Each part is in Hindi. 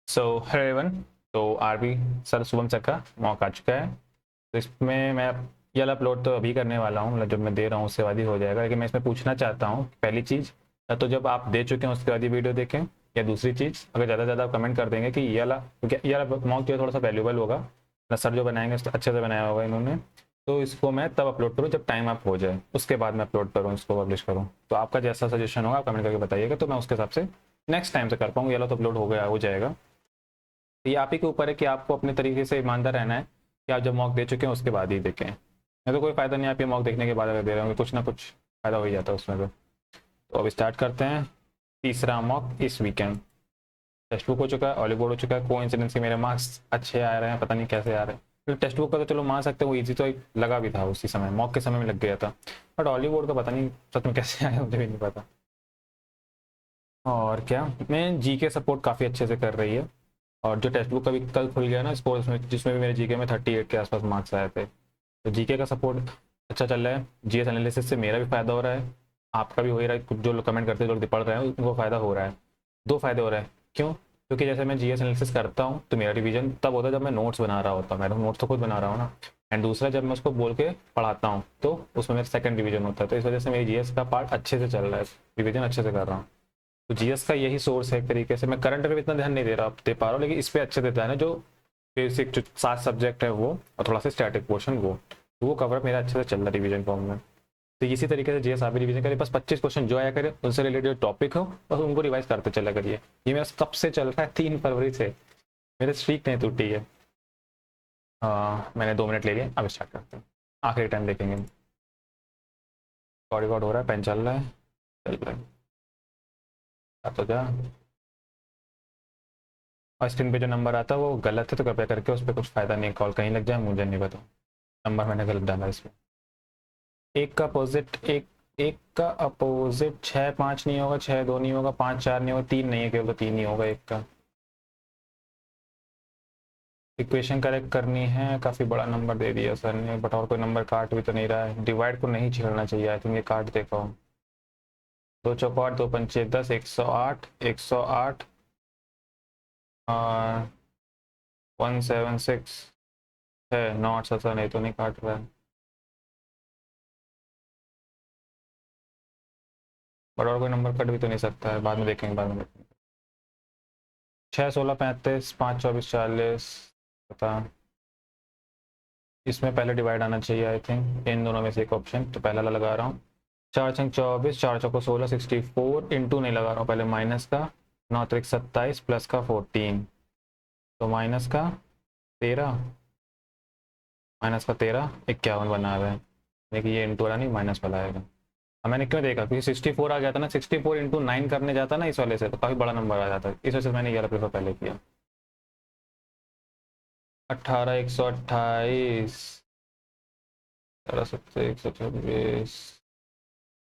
So hello everyone. तो आरबी सर शुभम सर का मौका आ चुका है। तो इसमें मैं ये वाला अपलोड तो अभी करने वाला हूँ, मतलब जब मैं दे रहा हूँ उसके बाद ही हो जाएगा। लेकिन मैं इसमें पूछना चाहता हूँ पहली चीज़, या तो जब आप दे चुके हैं उसके बाद ही वीडियो देखें, या दूसरी चीज़ अगर ज़्यादा से ज़्यादा आप कमेंट कर देंगे कि ये वाला, क्योंकि ये वाला मॉक जो है थोड़ा सा वैल्यूबल होगा ना, सर जो बनाएंगे अच्छे से बनाया होगा इन्होंने, तो इसको मैं तब अपलोड करूँ जब टाइम आप हो जाए, उसके बाद मैं अपलोड करूँ, इसको पब्लिश करूँ। तो आपका जैसा सजेशन होगा आप कमेंट करके बताइएगा, तो मैं उसके हिसाब से नेक्स्ट टाइम से कर पाऊँ। ये वाला तो अपलोड हो गया, हो जाएगा। ये आप ही के ऊपर है कि आपको अपने तरीके से ईमानदार रहना है कि आप जब मॉक दे चुके हैं उसके बाद ही देखें। नहीं तो कोई फ़ायदा नहीं, आप ये मॉक देखने के बाद अगर दे रहे होंगे कुछ ना कुछ फ़ायदा हो ही जाता है उसमें। तो अब स्टार्ट करते हैं तीसरा मॉक इस वीकेंड। टेक्स्ट बुक हो चुका है, ऑलिव बोर्ड हो चुका है। कोइंसिडेंस के मेरे मार्क्स अच्छे आ रहे हैं, पता नहीं कैसे आ रहे हैं, क्योंकि टेक्स्ट बुक का तो चलो मान सकते हैं, वो ईजी तो लगा भी था, उसी समय मॉक के समय में लग गया था। बट ऑलिव बोर्ड का पता नहीं सच में कैसे आया, मुझे भी नहीं पता। और क्या, मैं जी के सपोर्ट काफ़ी अच्छे से कर रही है। और जो टेक्स्ट बुक का भी कल खुल गया ना स्कोर, उसमें जिसमें भी मेरे जीके में 38 के आसपास मार्क्स आए थे। तो जीके का सपोर्ट अच्छा चल रहा है। जीएस एनालिसिस से मेरा भी फ़ायदा हो रहा है, आपका भी हो ही रहा है। कुछ जो लोग कमेंट करते हैं, जो लोग पढ़ रहे हैं, उनको फ़ायदा हो रहा है। दो फ़ायदे हो रहे हैं, क्यों? क्योंकि जैसे मैं जीएस एनालिसिस करता हूँ तो मेरा रिवीजन तब होता है जब मैं नोट्स बना रहा होता हूँ। मैं नोट्स तो खुद बना रहा हूँ ना। एंड दूसरा, जब मैं उसको बोल के पढ़ाता हूँ तो उसमें मेरा सेकंड रिवीजन होता है। तो इस वजह से मेरी जीएस का पार्ट अच्छे से चल रहा है, रिवीजन अच्छे से कर रहा हूँ। तो जीएस का यही सोर्स है एक तरीके से। मैं करंट में इतना ध्यान नहीं दे पा रहा हूँ, लेकिन इस पे अच्छे से ध्यान है। जो बेसिक जो 7 सब्जेक्ट है वो, और थोड़ा सा स्टैटिक पोर्शन वो कवर मेरा अच्छे से चल रहा है रिवीजन फॉर्म में। तो इसी तरीके से जीएस आप भी रिवीजन करिए, बस 25 क्वेश्चन जो आया करे उनसे रिलेटेड टॉपिक हो, बस उनको रिवाइज करते चला करिए। ये मेरा कब से चल रहा है, 3 फरवरी से। मेरे स्ट्रीक नहीं टूटी है। मैंने 2 मिनट ले लिए, अब स्टार्ट करते हैं। आखिरी टाइम देखेंगे। रिकॉर्ड हो रहा है, पेन चल रहा है, चल रहा है। तो जा, और स्क्रीन पे जो नंबर आता है वो गलत है, तो कृपया करके उस पर कुछ फ़ायदा नहीं, कॉल कहीं लग जाए मुझे नहीं पता। नंबर मैंने गलत डाला इसमें। एक का अपोजिट एक, एक का अपोजिट 6 5 नहीं होगा, 6 2 नहीं होगा, 5 4 नहीं होगा, 3 नहीं है, केवल तो 3 ही होगा एक का। इक्वेशन करेक्ट करनी है, काफ़ी बड़ा नंबर दे दिया सर ने, बट और कोई नंबर काट भी तो नहीं रहा है। डिवाइड को नहीं छेड़ना चाहिए, आई थिंक ये काट देखा हूँ। 2 चौको 8, 2 पंचे 10, 108, 108 और 176 है। 9 8 7 नहीं तो नहीं काट रहा है, बट और कोई नंबर कट भी तो नहीं सकता है। बाद में देखेंगे, बाद में देखेंगे। 6 16 35, 5 24 40, पता। इसमें पहले डिवाइड आना चाहिए आई थिंक, इन दोनों में से एक ऑप्शन, तो पहला लगा रहा हूँ। 4 6 24, 4 चौको 16, 64 इंटू नहीं लगा रहा हूँ पहले, माइनस का 9 3 27 प्लस का 14, तो माइनस का 13, माइनस का 13 51 बना हुआ है। देखिए ये इंटू वाला नहीं, माइनस वाला आएगा। अब मैंने क्यों देखा, क्योंकि 64 आ गया था ना, 64 इंटू 9 करने जाता ना इस वाले से, तो काफ़ी बड़ा नंबर आ जाता है। इस वजह से मैंने ये वाला प्रेफर पहले किया। 18 128, 17 126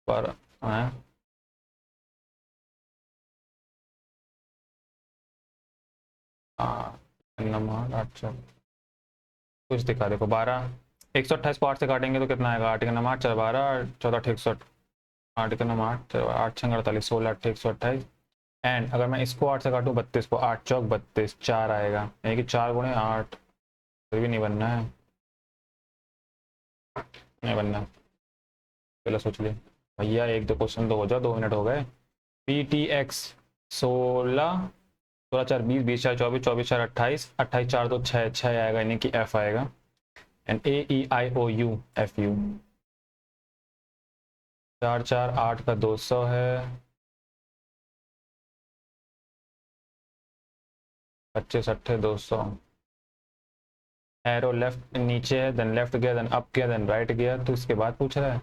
12 है। हाँ, नंबर अच्छा कुछ दिखा, देखो 12, 128 को 8 से काटेंगे तो कितना आएगा? 8 का नंबर 8 4 12, 14 8 160, 8 का नंबर 8 8 6 48, 16 8 128। एंड अगर मैं इसको 8 से काटूँ 32 को, 8 चौक 32, 4 आएगा, यानी कि 4 गुणे 8। फिर भी नहीं बनना है, नहीं बनना। पहले सोच ले भैया, 1 2 क्वेश्चन तो हो जाओ, 2 मिनट हो गए। पी टी एक्स 16, 16 4 20, 20 4 24, 24 4 28, 28 4 तो 6, 6 आएगा, यानी कि एफ आएगा। And A E I O U, F U. 4 4 8 का 200 है, 25 8 200। एरो लेफ्ट नीचे है, देन लेफ्ट गया, देन अप गया, देन राइट गया, तो इसके बाद पूछ रहा है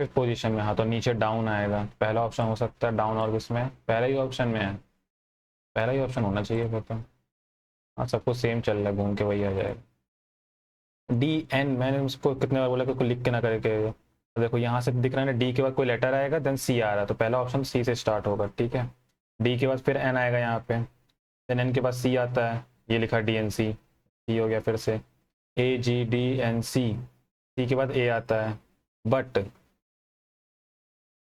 फिफ्थ पोजीशन में। हाँ, तो नीचे डाउन आएगा, पहला ऑप्शन हो सकता है डाउन, और किसमें? पहला ही ऑप्शन में है, पहला ही ऑप्शन होना चाहिए फिर तो। हाँ, सब कुछ सेम चल रहा है, घूम के वही आ जाएगा। डी एन, मैंने उसको कितने बार बोला कि उसको लिख के ना करके। तो देखो यहाँ से दिख रहा है ना, डी के बाद कोई लेटर आएगा, देन सी आ रहा है, तो पहला ऑप्शन सी से स्टार्ट होगा, ठीक है। डी के बाद फिर एन आएगा यहाँ पे, देन एन के बाद सी आता है, ये लिखा डी एन सी, सी हो गया फिर से, ए जी डी एन सी। सी के बाद ए आता है, बट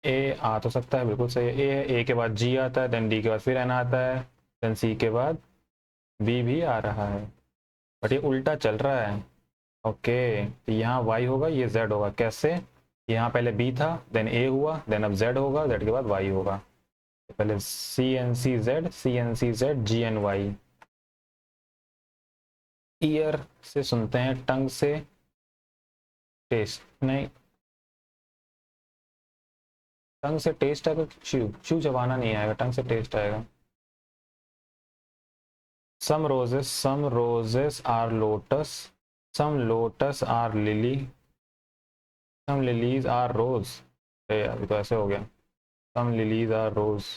ए आ तो सकता है, बिल्कुल सही है, ए है। ए के बाद जी आता है, देन डी के बाद फिर एन आता है, देन सी के बाद बी भी आ रहा है, बट ये उल्टा चल रहा है। ओके, तो यहाँ वाई होगा, ये जेड होगा। कैसे? यहाँ पहले बी था, देन ए हुआ, देन अब जेड होगा, जेड के बाद वाई होगा। तो पहले C N C Z, C N C Z, G N Y. Ear से सुनते हैं, टंग से टेस्ट नहीं, टंग से टेस्ट आएगा, च्यू च्यू चबाना नहीं आएगा, टंग से टेस्ट आएगा। some roses are lotus, some lotus are lily, some lilies are rose। अभी तो ऐसे हो गया, some lilies are rose,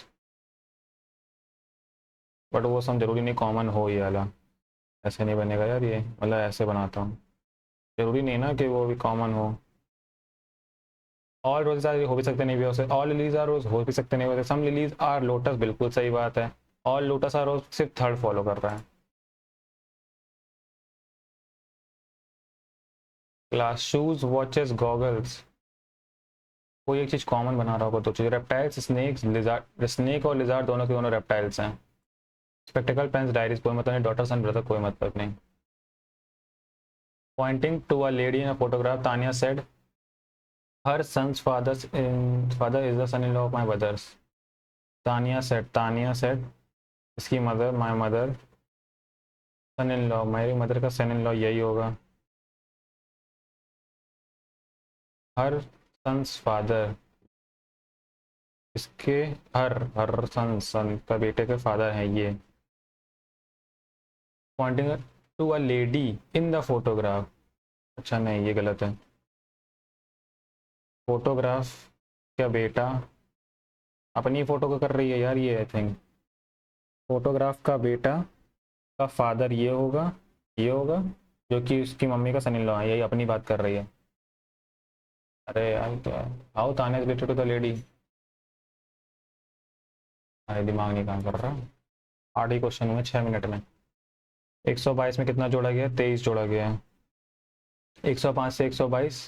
but वो सम जरूरी नहीं कॉमन हो ये वाला, ऐसे नहीं बनेगा यार ये, मतलब ऐसे बनाता हूँ, जरूरी नहीं ना कि वो भी कॉमन हो। ऑल रोजेस आर हो भी सकते, नहीं भी हो सकते, ऑल लिलीज आर रोज हो भी सकते, नहीं हो सकते, सम लिलीज आर लोटस, बिल्कुल सही बात है। ऑल लोटस आर रोज सिर्फ थर्ड फॉलो कर रहा है। क्लास शूज वॉचेस गॉगल्स, कोई एक चीज कॉमन बना रहा होगा, दो चीज, रेप्टाइल्स स्नेक्स लिजार्ड, स्नेक और लिजार्ड दोनों के दोनों रेप्टाइल्स हैं। स्पेक्टिकल पेन्स डायरीज, कोई मतलब नहीं, डॉटर सन ब्रदर, कोई मतलब नहीं। Pointing to a lady in a photograph, Tania said her son's father is the son in law of my brothers. Tania said इसकी mother, my mother, son in law, मेरी मदर का सन इन लॉ यही होगा। हर सन्स फादर, इसके हर सन का बेटे के फादर हैं ये। Pointing to a lady in the photograph, अच्छा नहीं ये गलत है। फोटोग्राफ का बेटा, अपनी फोटो को कर रही है यार ये, आई थिंक फोटोग्राफ का बेटा का फादर ये होगा, ये होगा, जो कि उसकी मम्मी का सन इन लॉ है, यही अपनी बात कर रही है। अरे यार तो how Tanya is related to the lady, अरे दिमाग नहीं काम कर रहा। 8 ही क्वेश्चन हुए 6 मिनट में। 122 में कितना जोड़ा गया है? 23 जोड़ा गया है। 105 से 122,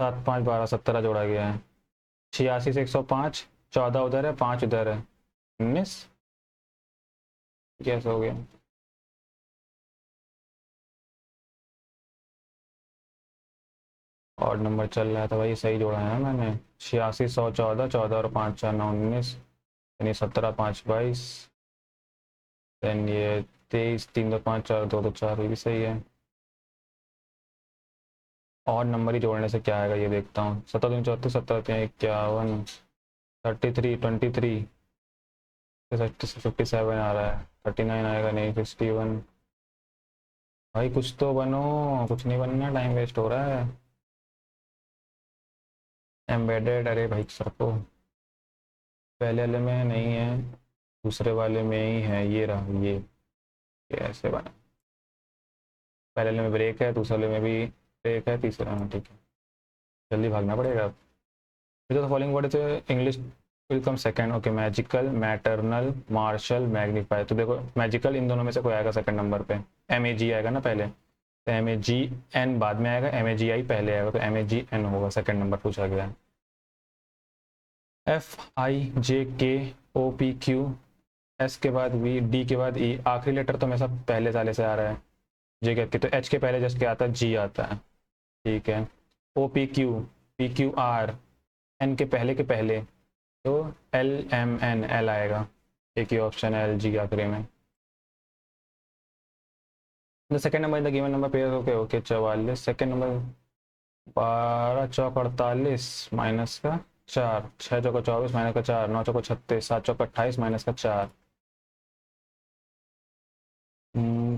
7 5 12 17 जोड़ा गया है। 86 से 105, 14 उधर है, 5 उधर है, 19, कैसे हो गया? और नंबर चल रहा है तो भाई सही जोड़ा है मैंने। 86 100 14, 14 और 5 4 9 19, यानी 17 5 22, देन ये 23 3 2 5 4 2 2 4, ये भी सही है। और नंबर ही जोड़ने से क्या आएगा ये देखता हूँ। 17 3 34, 17 3 51, 33 23, 57 आ रहा है, 39 आएगा नहीं, 61। भाई कुछ तो बनो, कुछ नहीं बनना, टाइम वेस्ट हो रहा है। एम्बेडेड, अरे भाई सर को पहले वाले में नहीं है, दूसरे वाले में ही है, ये रहा ये ऐसे बना। पहले वाले में ब्रेक है, दूसरे वाले में भी ब्रेक है, तीसरे में ठीक है। जल्दी भागना पड़ेगा। तो फॉलोइंग वर्ड है English will come second. Okay, magical, maternal, martial, magnify. तो देखो मैजिकल इन दोनों में से कोई आएगा सेकंड नंबर पे, MAG आएगा ना पहले, तो MAGN बाद में आएगा, MAGI पहले आएगा, तो MAGN होगा, सेकंड नंबर पूछा गया है। FIJKOPQ, S के बाद V, D के बाद E, आखिरी लेटर तो मेरे साथ पहले साले से आ रहा है, J के, तो H के पहले जस्ट क्या आता है? G आता है, ठीक है। OPQ, PQR, N के पहले तो LMN, L आएगा, एक ही ऑप्शन है LG आखिरी में। The second number in the given number pair, okay okay 44, second number 12 Chowk 48 minus का 4, 6 चौका 24 माइनस का 4, 9 चौका 36, 7 चौका 28 माइनस का 4।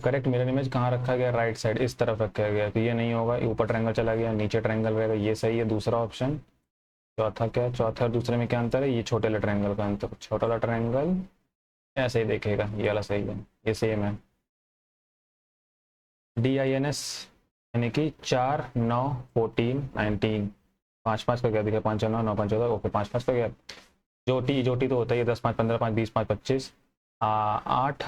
करेक्ट मिरर इमेज कहाँ रखा गया? राइट साइड, इस तरफ रखा गया, तो ये नहीं होगा, ऊपर ट्रायंगल चला गया, नीचे ट्रायंगल रहेगा, ये सही है दूसरा ऑप्शन। चौथा क्या है? चौथा और दूसरे में क्या अंतर है? ये छोटे वाला ट्रायंगल का अंतर, छोटा वाला ट्रायंगल ऐसे ही देखेगा, ये वाला सही है, ये सेम है। DINS यानी कि 4 9 14 19, 5 5 का क्या दिखा? 5 9 9 5 14, ओके 5 5 का क्या? जोटी तो होता है ये 10 5 15 5 20 5 25, 8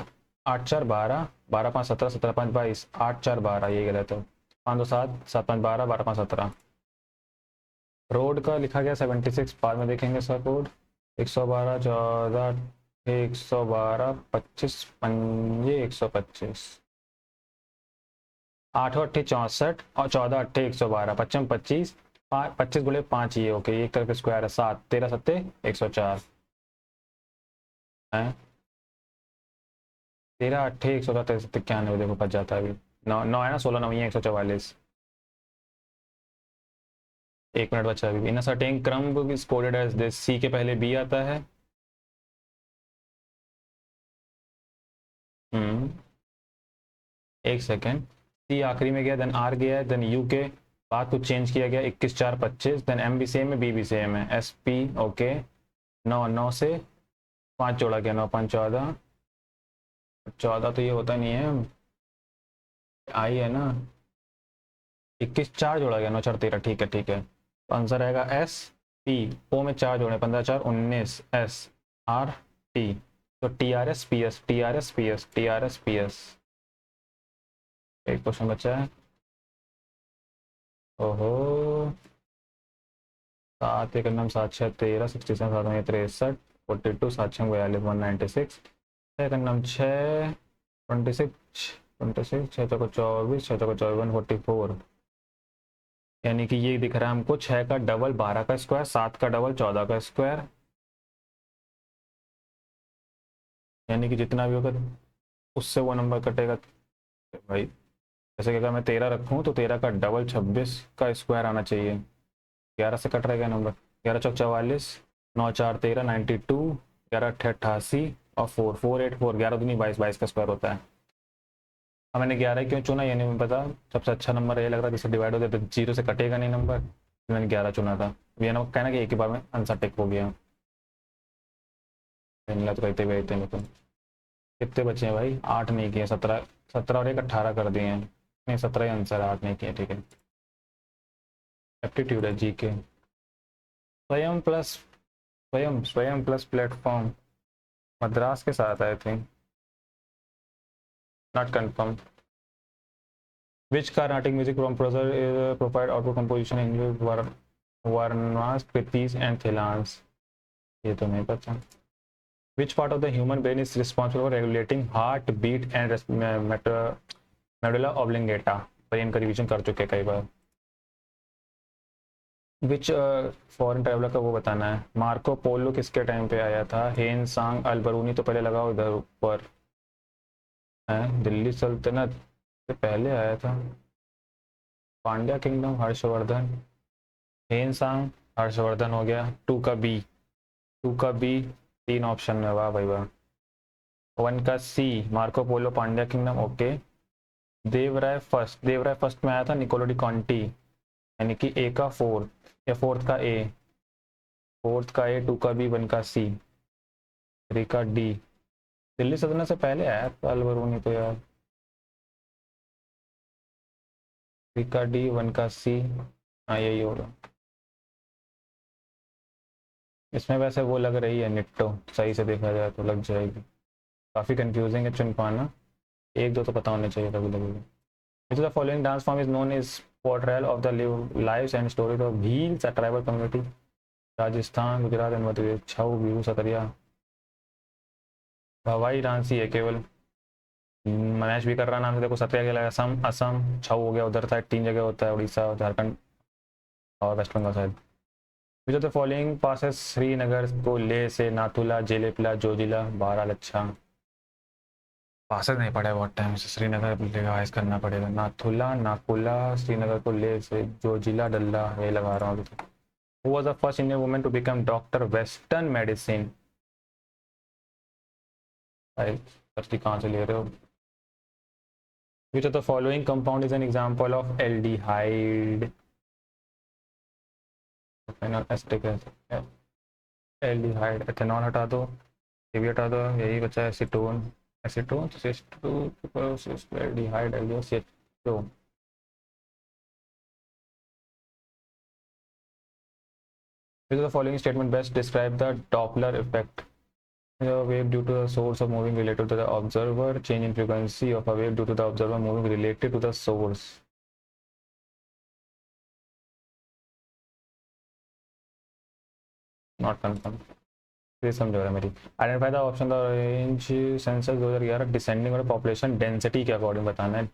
8 4 12, 12 5 17, 17 5 22, 8 4 12, ये गलत है। 5 2 7, 7 5 12, 12 5 17। रोड का लिखा गया 76, बाद में देखेंगे सर कोड। 112 14 112, 25 पंजे 125, 8 अट्ठे 64 और 14 अट्ठे 112, 25 25, 25 गुणे 5 ये ओके, एक तरफ स्क्वायर है 7, 13 सत्ते 104 है, 13 अट्ठे 114, 13 सत्ते 91, देखो बच जाता है अभी, 9 9 है ना, 16 9 है 144, 1 मिनट बचा अभी। इन अ सर्टेन क्रम इज कोडेड एज दिस, सी के पहले बी आता है। हम्म, एक सेकेंड, सी आखिरी में गया, देन आर गया, देन यू के बाद कुछ चेंज किया गया, 21 4 25, देन एम भी सेम है, बी भी सेम है, एस पी ओके, 9 9 से 5 जोड़ा गया, 9 5 14, 14 तो ये होता नहीं है, आई है ना, 21 4 जोड़ा गया, 9 4 13, ठीक है ठीक है, तो आंसर आएगा एस पी, ओ में 4 जोड़े, 15 4 19, एस आर टी, तो T R S P S, T R S P S, T R S P S. एक क्वेश्चन बचा है, ओहो, 7 एक नम 7 6 13, 67 7 63, 42 7 6 42, 196, एक नम 6 26 26, 6 चौको 24, 6 चौको 24, 144, यानी कि ये दिख रहा है हमको 6 का डबल 12 का स्क्वायर, 7 का डबल 14 का स्क्वायर, यानी कि जितना भी होगा उससे वो नंबर कटेगा भाई। जैसे कि अगर मैं 13 रखूँ तो 13 का डबल 26 का स्क्वायर आना चाहिए, 11 से कट रहेगा नंबर, 11 चौक 44, 9 4 13 92, 11 अट्ठे 88 और 4 4 8 4, 11 दूनी 22, 22 का स्क्वायर होता है। अब मैंने 11 क्यों चुना ये नहीं पता, सबसे अच्छा नंबर ये लग रहा है जिससे डिवाइड हो जाए तो जीरो से कटेगा नहीं नंबर, तो मैंने 11 चुना था। ये ना कहना कि एक ही बार में आंसर टिक हो गया, तो कहते हुए तो कितने बचे हैं भाई, 8 नहीं किए, 17, 17 और एक 18 कर दिए हैं, नहीं 17 ही आंसर, 8 नहीं किए, ठीक है। एप्टीट्यूड है जी के, स्वयं प्लस स्वयं स्वयं प्लस प्लेटफॉर्म मद्रास के साथ I think, not confirm. Which Carnatic music composer provide output composition in Varnas, Kritis and Thilans, ये तो नहीं पता। Which part of the human brain is responsible for regulating heart beat and medulla oblongata, brain का रिवीजन कर चुके कई बार। विच फॉरेन ट्रैवलर का वो बताना है। मार्को पोलो किसके टाइम पे आया था, हेन सांग अल-बरूनी तो पहले लगाओ इधर ऊपर है, दिल्ली सल्तनत से पहले आया था, पांड्या किंगडम हर्षवर्धन, हेन सांग हर्षवर्धन हो गया, 2 का बी, 2 का बी, 3 ऑप्शन में, वाह भाई वाह। 1 का C Marco Polo Pandya kingdom okay, Devaraya first में आया था निकोलो डी कॉन्टी, यानी कि ए का 4 या फोर्थ का ए, 2 का बी, 1 का सी, 3 का डी, दिल्ली सल्तनत से पहले आया था अल-बरूनी तो यार, 3 का डी, 1 का सी, हाँ यही होगा। इसमें वैसे वो लग रही है निट्टो, सही से देखा जाए तो लग जाएगी, काफ़ी कंफ्यूजिंग है चुन पाना, एक दो तो पता होने चाहिए तभी लगेगा। Which of the following dance form is known as portrayal of the lives and stories of Bhils, a tribal community, Rajasthan Gujarat and Madhya Pradesh, Chhau Bihu Sattriya, हवाई डांस ही है केवल, मैच भी कर रहा नाम से देखो, सतरिया के लगा, असम असम, छऊ हो गया उधर साइड 3 जगह होता है, उड़ीसा झारखंड और West Bengal side. Which of the following passes Srinagar को ले से नाथुला, जेलेपला, जोजिला, बहरहाल अच्छा, पासेस नहीं पड़े बहुत टाइम से, श्रीनगर रिवाइज करना पड़ेगा, नाथुला नाकुला, श्रीनगर को ले से, जोजिला डल्ला, ये लगा रहा हूँ। Who was the first Indian woman to become doctor Western medicine? भाई फर्स्ट कहाँ से ले रहे हो? Which of the following compound is an example of aldehyde? Phenol acetic acid, aldehyde, ethanol हटा दो, ये भी हटा दो, यही बचा है acetone, acetone aldehyde LDO, which of the following statement best describe the Doppler effect? A wave due to the source of moving related to the observer, change in frequency of a wave due to the observer moving related to the source. Not confirmed. ये समझो रहा मेरी। Identify the option the range census 2011 descending और पॉपुलेशन डेंसिटी के अकॉर्डिंग बताना है।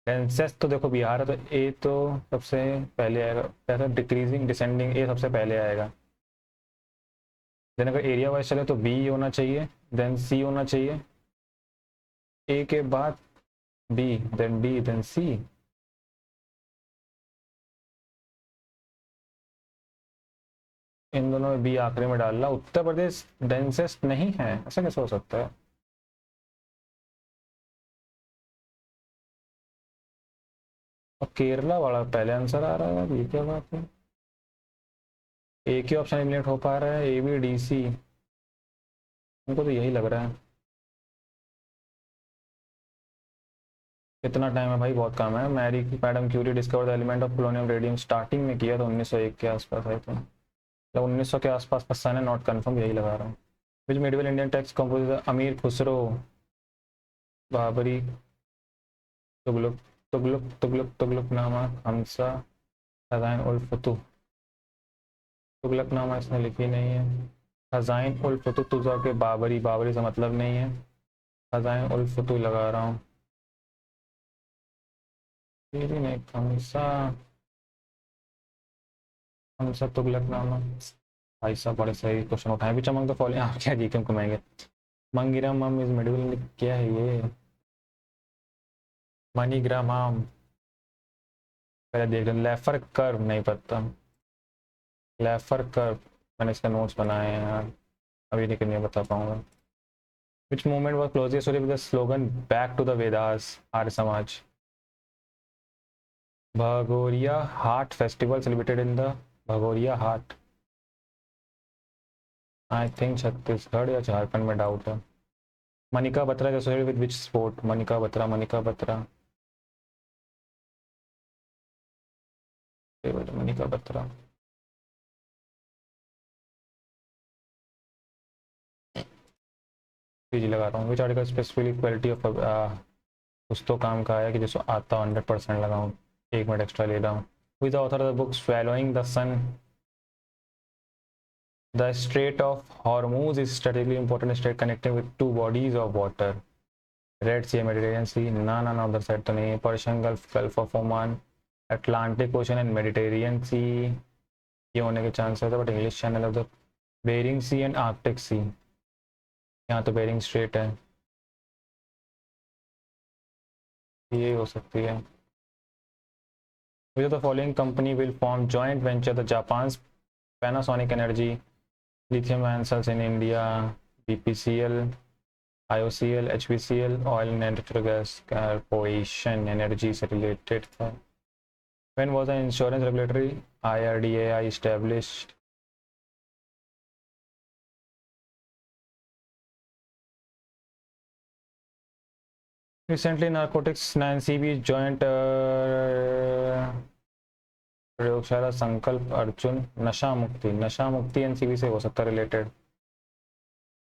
डेंसेस्ट तो देखो बिहार है, तो ए तो सबसे पहले आएगा, कैसा डिक्रीजिंग डिसेंडिंग, ए सबसे पहले आएगा। देन अगर एरिया वाइज चले तो बी होना चाहिए, देन सी होना चाहिए, ए के बाद बी, देन डी, देन सी। इन दोनों में बी आखिरी में डालना। उत्तर प्रदेश डेंसेस्ट नहीं है, ऐसा कैसे हो सकता है? और केरला वाला पहले आंसर आ रहा है, ये क्या बात है? एक ही ऑप्शन एलिमिनेट हो पा रहा है, ए बी डी सी, उनको तो यही लग रहा है। कितना टाइम है भाई? बहुत कम है। Marie madam Curie discover the element of polonium radium starting में किया था 1901 के आसपास आई थिंक, मतलब 1900 के आसपास, पता है नॉट कन्फर्म, यही लगा रहा हूँ। विच मेडिवल इंडियन टेक्स्ट कंपोजर अमीर खुसरो, बाबरी, तुगलक तुगलक तुगलक तुगलकनामा, हमसा, खजाइन उल फतूह। तुगलकनामा इसने लिखी नहीं है। खजाइन उल फतूह तुजा के बाबरी, बाबरी से मतलब नहीं है। खजाइन उल फतूह लगा रहा हूँ। ये भी नहीं, हमसा तुगलकनामा। भाई साहब बड़े सही क्वेश्चन उठाए। विच अमंग द फॉलोइंग, आप क्या जी क्यों कमाएंगे? मंगीराम मम इज मिडिल, क्या है ये? मनीग्राम आम, पहले देख लें। लेफर कर्व नहीं पता, लेफर कर्व, मैंने इसके नोट्स बनाए हैं यार, अभी नहीं नहीं बता पाऊंगा। Which movement was closely associated with the slogan back to the Vedas, Arya Samaj. Bhagoria Haat festival celebrated in the Bhagoria Haat, I think Chhattisgarh या झारखंड में, डाउट है। Manika Batra associated with which sport? Manika Batra, Manika Batra, Manika Batra. पीजी लगा रहा हूँ। Which article specifically quality of, कुछ तो काम का है कि जिसको आता 100% लगाऊँ। 1 मिनट एक्स्ट्रा ले रहा हूँ। With the author of the book Swallowing the Sun, the Strait of Hormuz is strategically important strait connecting with 2 bodies of water. Red Sea, Mediterranean Sea, ना ना ना, उधर साइड तो नहीं है। Persian Gulf, Gulf of Oman, Atlantic Ocean and Mediterranean Sea, ये होने के चांसेस है, but English Channel of the Bering Sea and Arctic Sea, यहाँ तो बेरिंग स्ट्रेट है, ये हो सकती है। Which of the following company will form joint venture the Japan's Panasonic Energy, lithium ion cells in India, BPCL, IOCL, HPCL, oil and natural gas corporation, energy से related था। When was the insurance regulatory IRDAI established? Recently, narcotics NCB joint प्रयोगशाला संकल्प अर्जुन, नशा मुक्ति, नशा मुक्ति एनसीबी से हो सकता है related.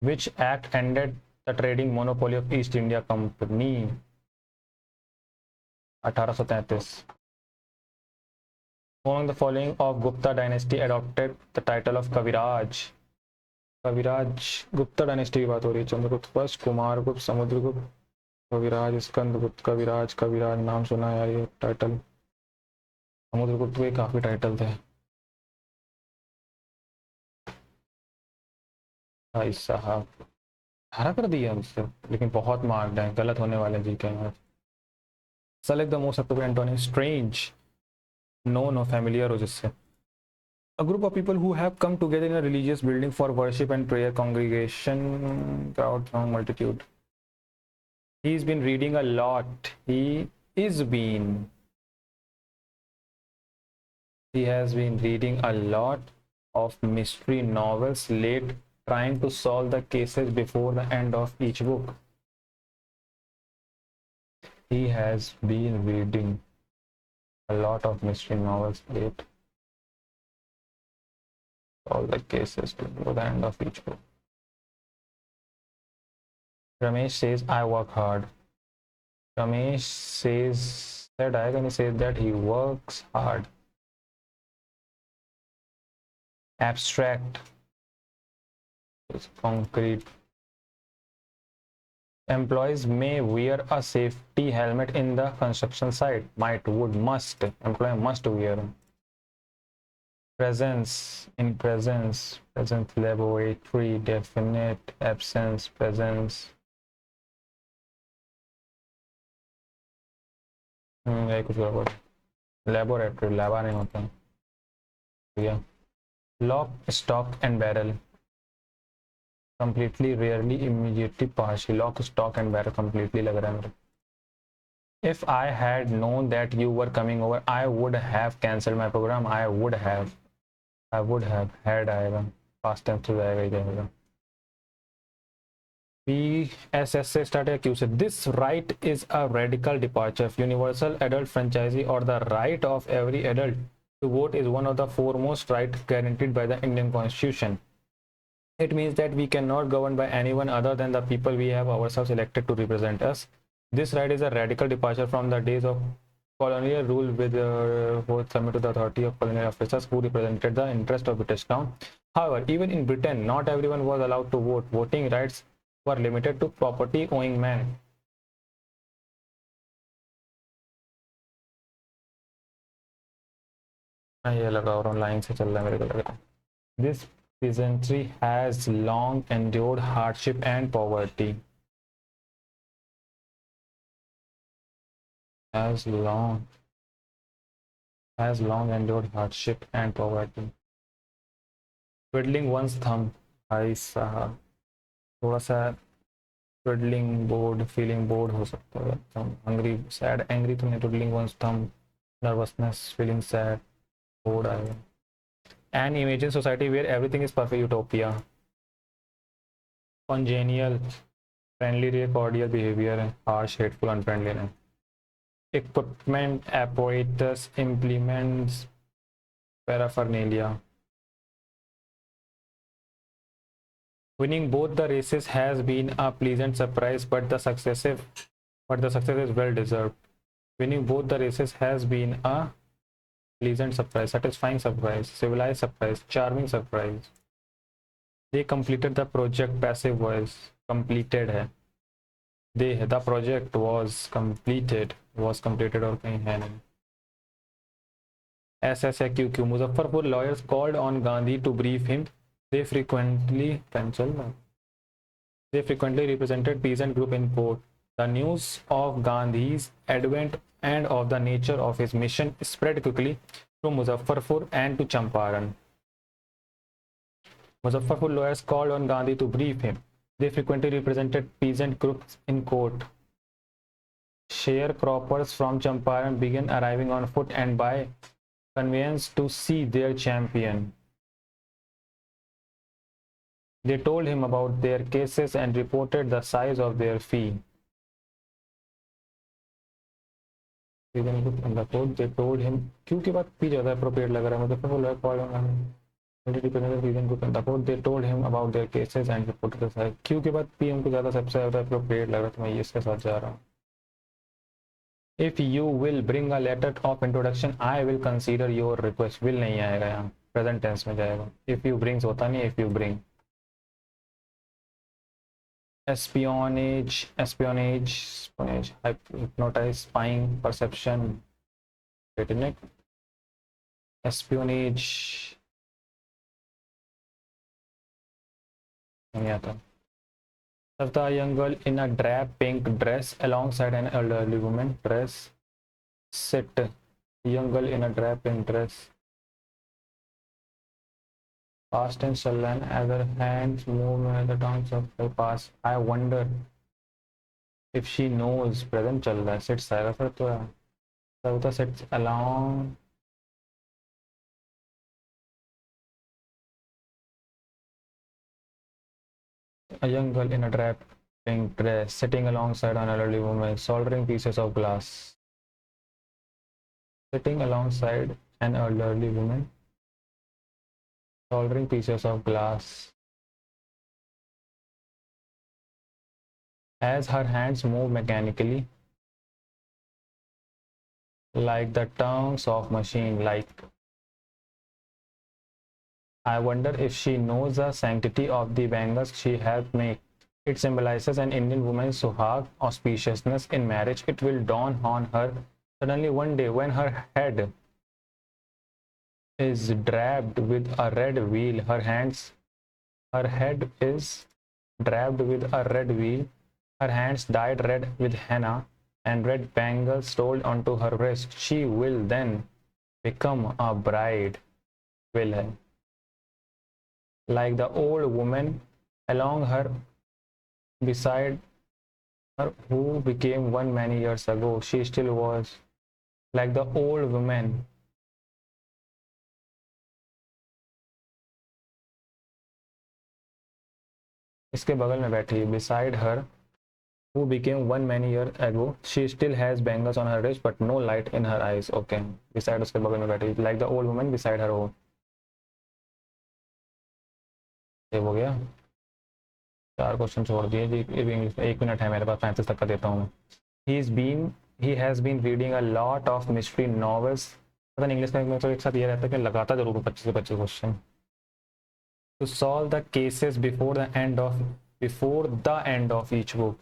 Which act ended the trading monopoly of east India company? 1833। Among the following of Gupta dynasty adopted the title of Kaviraj? Kaviraj, Gupta dynasty की बात हो रही है। चंद्रगुप्त फर्स्ट, कुमारगुप्त, समुद्रगुप्त, कविराज, स्कंदगुप्त, कविराज, कविराज नाम सुना है यार ये टाइटल। समुद्रगुप्त के काफी टाइटल थे भाई साहब। हरा कर दिया मुझसे, लेकिन बहुत मार्क्ड है, गलत होने वाले जी के। Select the most appropriate antonym. Strange, no no, familiar हो जिससे। A group of people who have come together in a religious building for worship and prayer, congregation, crowd, throng, multitude. He's been reading a lot. He has been reading a lot of mystery novels late, trying to solve the cases before the end of each book. He has been reading a lot of mystery novels late, all the cases before the end of each book. Ramesh says, I work hard. Ramesh said I can say that he works hard. Abstract, concrete. Employees may wear a safety helmet in the construction site. Might, would, must. Employee must wear. Presence, in presence, present, laboratory, definite, absence, presence. यही कुछ गड़बड़. Laboratory, laba नहीं होता. Yeah. Lock, stock and barrel. Completely, rarely, immediately, partially. Lock, stock and barrel completely लग रहा है मेरे. If I had known that you were coming over, I would have cancelled my program. I would have had आएगा. Past tense तो जाएगा ही जाएगा. PSS से start है Q से. This right is a radical departure. Universal adult franchisee or the right of every adult to vote is one of the foremost rights guaranteed by the Indian Constitution. It means that we cannot govern by anyone other than the people we have ourselves elected to represent us. This right is a radical departure from the days of colonial rule with votes submitted to the authority of colonial officers who represented the interest of British Crown. However, even in Britain, not everyone was allowed to vote. Voting rights were limited to property owning men. ये लगा और लाइन से चल रहा है मेरे को लग रहा है. This peasantry has long endured hardship and poverty. Has long endured hardship and poverty. Twiddling one's thumb. भाई साहब थोड़ा सा twiddling bored, feeling bored हो सकता है. Hungry, sad, angry तो नहीं. Twiddling one's thumb, nervousness, feeling sad, bored आएगा. An imagined society where everything is perfect utopia. Congenial, friendly, cordial behavior है. Harsh, hateful, unfriendliness. Equipment, apparatus, implements, paraphernalia. Winning both the races has been a pleasant surprise, but the success is well deserved. Winning both the races has been a pleasant surprise, satisfying surprise, civilized surprise, charming surprise. They completed the project. Passive voice. Completed है. The project was completed और कहीं है नहीं. SS है QQ. Muzaffarpur lawyers called on Gandhi to brief him. They frequently represented peasant group in court. The news of Gandhi's advent and of the nature of his mission spread quickly to Muzaffarpur and to Champaran. Muzaffarpur lawyers called on Gandhi to brief him. They frequently represented peasant groups in court. Sharecroppers from Champaran began arriving on foot and by conveyance to see their champion. They told him about their cases and reported the size of their fee. They told him क्यों के बाद पी ज़्यादा appropriate लग रहा है. मतलब वो लोग call on they told him about their cases and reported the size. क्यों के बाद पी हमको ज़्यादा सबसे ज़्यादा appropriate लग रहा है तो मैं इसके साथ जा रहा हूँ. If you will bring a letter of introduction, I will consider your request. Will नहीं आएगा यहाँ. Present tense में जाएगा. If you brings होता नहीं. If you bring. Espionage, hypnotize, spying, perception, isn't it? Espionage नहीं आता. Sarta, a young girl in a drab pink dress alongside an elderly woman. Dress. Sit. Young girl in a drab pink dress. Past tense चल रहा है. As her hands move at the dance of the past. I wonder if she knows. Present चल रहा है. Sits आएगा फिर तो यार. Sarta sits along. A young girl in a drab pink dress sitting alongside an elderly woman soldering pieces of glass. Sitting alongside an elderly woman soldering pieces of glass. As her hands move mechanically like the tongues of machine, like I wonder if she knows the sanctity of the bangles she has made. It symbolizes an Indian woman's suhag, auspiciousness in marriage. It will dawn on her suddenly one day when her head is draped with a red wheel. Her head is draped with a red wheel. Her hands dyed red with henna and red bangles rolled onto her wrist. She will then become a bride. Will है like the old woman along her beside her who became one many years ago. She still was like the old woman इसके बगल में बैठी beside her who became one many years ago. She still has bangles on her wrist but no light in her eyes. Okay, beside उसके बगल में बैठी like the old woman beside her. ये हो गया, 4 क्वेश्चन छोड़ दिए जी। इंग्लिश में 1 मिनट है मेरे पास, 35 तक का देता हूँ मैं। he has been reading a lot of mystery novels. पता नहीं इंग्लिश में तो एक साथ ये रहता है कि लगाता जरूर हूँ 25 से 25 question. To solve the cases before the end of each book.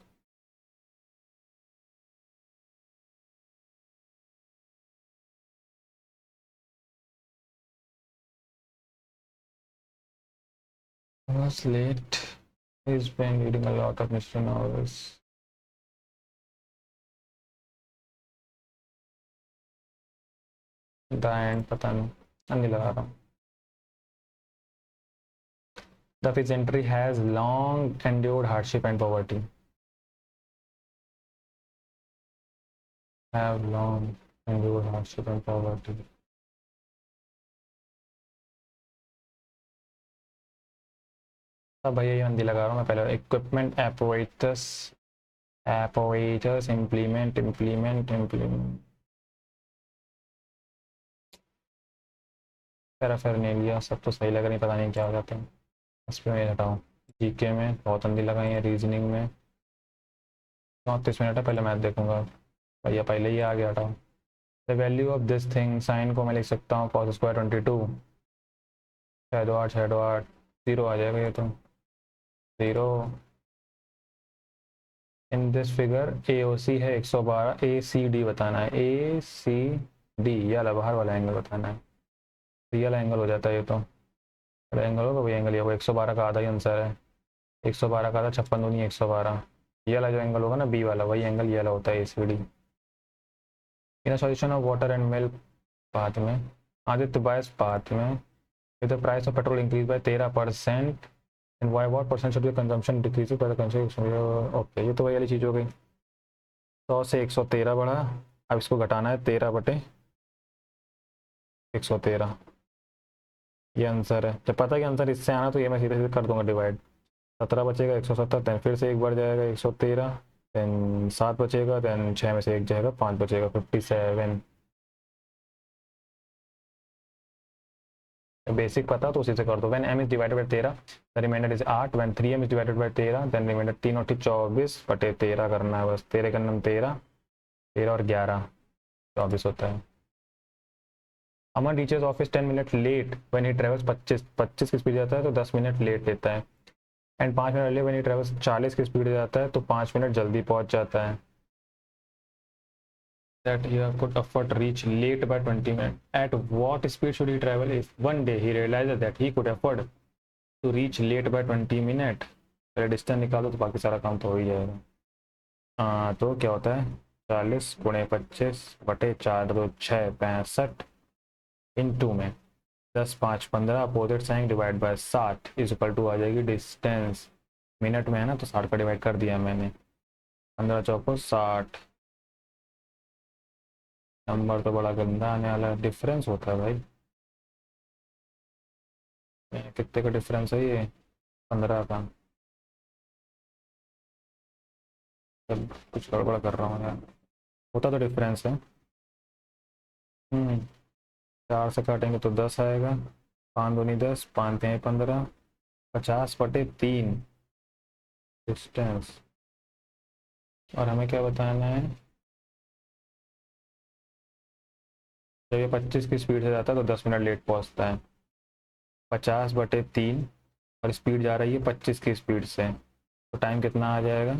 Was late. He's been reading a lot of mystery novels. The end पता नहीं लगा रहा हूँ। The peasantry has long endured hardship and poverty. Have long endured hardship and poverty. अब भैया ये हिंदी लगा रहा हूँ मैं पहले। इक्विपमेंट apparatus implement पैराफेरनेलिया सब तो सही लग रही, पता नहीं क्या हो जाता है इस पर। मैं हटाऊँ जीके में बहुत हिंदी लगाई है, रीजनिंग में 34 मिनट है, पहले मैथ देखूंगा भैया, पहले ही आ गया हटाओ। The value of this thing, sine को मैं लिख सकता हूँ cos स्क्वायर 22, 6 8 0 आ जाएगा ये तो 0। इन दिस फिगर AOC है 112, ACD बताना है, ACD या बाहर वाला एंगल बताना है, रियल एंगल हो जाता है ये तो, बड़ा एंगल होगा वही एंगल, ये वो 112 का आधा ही आंसर है। 112 का आधा 56 दूनी 112, ये वाला जो एंगल होगा ना बी वाला, वही एंगल ये वाला होता है ACD। In solution of water and milk path में, आदित्य बायस पाथ में, if the price of petrol increased by 13% and why what percent should be consumption decreases by the consumption? Okay ये तो वही वाली चीज़ हो गई, 100 से 113 बढ़ा, अब इसको घटाना है 13 बटे 113, ये आंसर है। जब पता है कि आंसर इससे आना तो ये मैं सीधे सीधे कर दूंगा डिवाइड, 17 बचेगा 170, देन फिर से एक बढ़ जाएगा 113, देन 7 बचेगा, देन 6 में से 1 जाएगा, 5 बचेगा 57। बेसिक पता तो उसी से कर दो। When m is divided by 13 the remainder is 8, when 3m is divided by 13 then remainder 3 और 24 बटे 13 करना है बस, 13 का नम 13, 13 और 11 24 होता है। Aman reaches office 10 minute late when he travels 25 की स्पीड जाता है तो 10 मिनट लेट लेता है, and 5 minute early when he travels 40 की स्पीड जाता है तो 5 मिनट जल्दी पहुंच जाता है। That he could afford to reach late by 20 minutes. At what speed should he travel if one day he realized that he could afford to reach late by 20 minutes? पहले डिस्टेंस निकालो तो बाकी सारा काम तो हो ही जाएगा। तो क्या होता है 40 गुणे 25 बटे 4 2 6 65 इंटू में 10 5 15 opposite sign divide by 60 is equal to आ जाएगी डिस्टेंस, मिनट में है ना तो 60 का डिवाइड कर दिया मैंने, 15 चौको 60। नंबर तो बड़ा गंदा आने वाला है, डिफरेंस होता है भाई, कितने का डिफरेंस है ये 15 का, जब कुछ गड़बड़ कर रहा हूँ यार, होता तो डिफरेंस है। 4 से काटेंगे तो 10 आएगा, 5 दूनी 10, 5 3 15, 50 बटे 3 डिस्टेंस, और हमें क्या बताना है, जब ये 25 की स्पीड से जाता है तो 10 मिनट लेट पहुँचता है, 50/3 और स्पीड जा रही है 25 की स्पीड से, तो टाइम कितना आ जाएगा?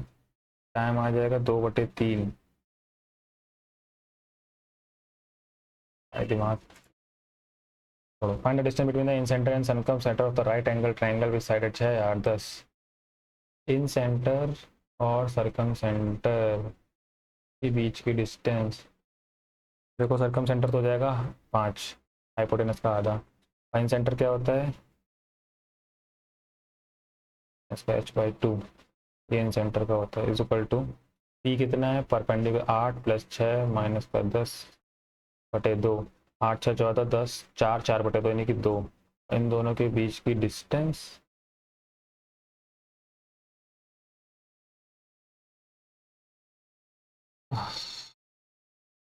टाइम आ जाएगा 2/3। दिमाग छोड़ो। Find the distance between the in centre and circum centre of the right angle triangle with sided 6 8 10। In centre और सर्कम सेंटर के बीच की डिस्टेंस, देखो सर्कम सेंटर तो हो जाएगा 5, हाइपोटेनस का आधा। फाइन सेंटर क्या होता है? इसका h/2, ये इन सेंटर का होता है, इज इक्वल टू पी कितना है? परपेंडिकुलर 8 + 6 - 10/2। 8 6 14 10, 4 4/2 यानी कि 2। इन दोनों के बीच की डिस्टेंस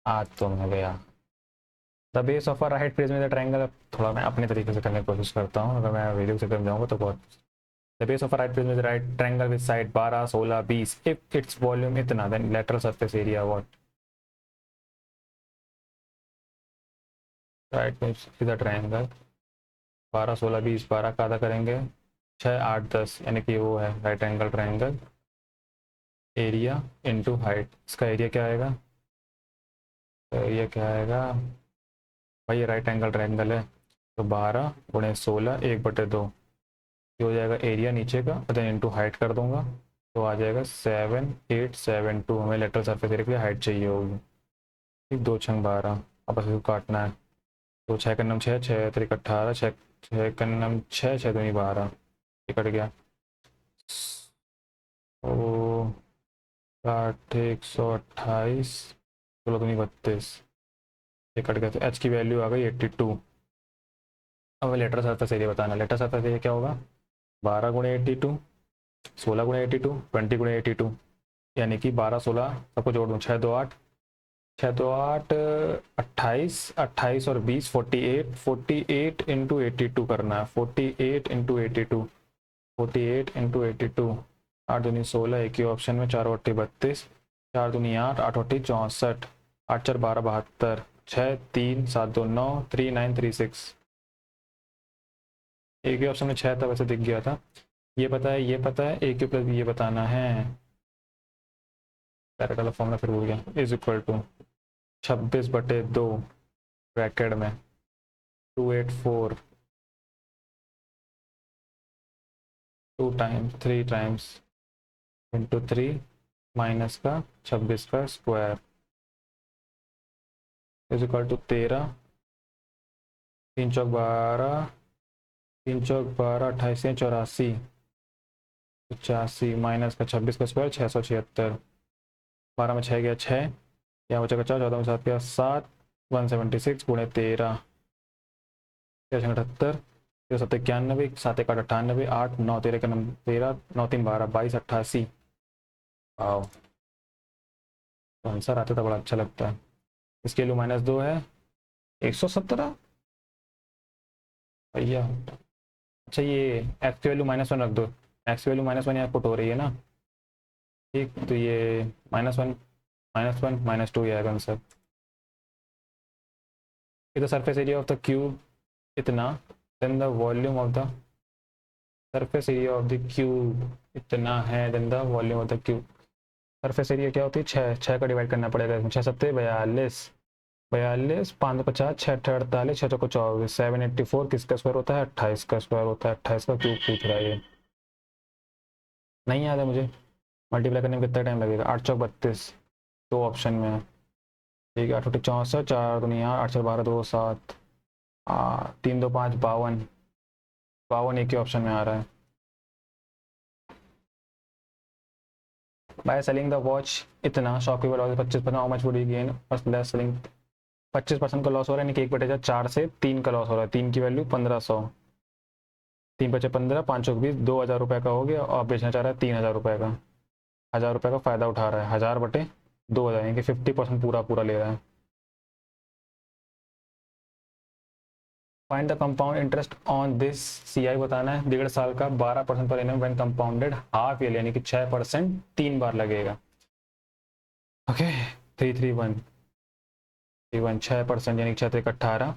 आज तो मैं गया। The base of a right prism is a triangle. थोड़ा मैं अपने तरीके से करने की कोशिश करता हूँ, अगर मैं वीडियो से कर जाऊँगा तो बहुत। The base of a right prism is right triangle with side 12 16 20 if its volume इतना, then lateral surface area what? Right is a triangle 12 16 20, 12 का आधा करेंगे 6 8 10, यानी कि वो है right angle triangle. Area into height, इसका एरिया क्या आएगा? एरिया क्या आएगा भाई? ये राइट एंगल ट्रायंगल है, तो 12 × 16 1/2, ये हो जाएगा एरिया नीचे का, और देन इनटू हाइट कर दूंगा, तो आ जाएगा 7872। हमें लेटरल सरफेस एरिया की हाइट चाहिए होगी। ठीक, 2 × 12, अब बस इसको काटना है। तो 6 × 6 6 3 18, 6 6 6 2 12, ये कट गया। तो 60 128, 16 दूनी 32, ये कट गया। तो एच की वैल्यू आ गई 82। अब लेटर सरफेस एरिया बताना। लेटर सरफेस एरिया क्या होगा? 12 × 82, 16 × 82, 20 × 82, यानी कि 12 16 सबको जोड़ दूँ, 6 2 8, 6 2 8 28, 28 और 20 48, 48 × 82 करना है, 48 × 82, 48 × 82, 8 दूनी 16, एक ही ऑप्शन में, 4 8 32, 4 दूनी 8, 8 8 64, 8 4 12 72, 6 3 7 2 9, 3936। एक ही ऑप्शन में 6 था, वैसे दिख गया था। ये पता है, ये पता है, ए क्यू प्लस बी ये बताना है। पैरेलल फॉर्मूला फिर भूल गया। इज इक्वल टू 26/2 ब्रैकेट में 284, 2 टाइम्स 3 टाइम्स इंटू 3 माइनस का 26 का स्क्वायर इज इक्वल टू 13, 3 चौक 12, 3 चौक 12, 28 84, 85 माइनस का 26 का स्क्वायर 676, 12 में 6 गया 6, यहाँ बचा 4, 14 में 7 गया 7, 176 × 13, 78, 7 91, 7 1 8 98, 8 9 13 का 13, 9 3 12, 22 88। आओ, तो आंसर आता तो बड़ा अच्छा लगता है। इसके लिए -2 है 117 भैया। अच्छा, ये एक्स की वैल्यू -1 रख दो, एक्स की वैल्यू -1 यहाँ पुट हो रही है ना। ठीक, तो ये -1 -1 -2 ही आएगा answer. The surface area of the cube इतना, then the volume of the surface area of the cube इतना है, then the volume of the cube. Surface area क्या होती है? 6 6 का डिवाइड करना पड़ेगा इसमें। 6 7 42, 42 5 50, 6 8 48, 6 चौको 24, 784 किसका स्क्वायर होता है? 28 का स्क्वायर होता है। 28 का क्यूब पूछ रहा है ये, नहीं याद है मुझे। मल्टीप्लाई करने में कितना टाइम लगेगा? 8 चौक 32, दो ऑप्शन में है। ठीक है, 8 8 64, 4 दुनिया 8 4 12 2 7, 3 2 5 52, 52 एक ही ऑप्शन में आ रहा है। बाय सेलिंग द वॉच इतना, shopkeeper loss 25%, how much would you gain और सेलिंग? 25% का लॉस हो रहा है, यानी कि 1/4 से 3 का लॉस हो रहा है। 3 की वैल्यू 1500, 3 बचे 15, 5 20, 2000 रुपये का हो गया, और बेचना चाह रहा है 3000 रुपये का। 1000 रुपये का फायदा उठा रहा है, 1000/2000, यानी कि 50% पूरा पूरा ले रहा है। Find the compound interest on this CI बताना है। 1.5 साल का 12% per annum when compounded half year, यानी कि 6% 3 बार लगेगा। ओके, 3 3 1 3 1, 6%, यानी कि 6 18,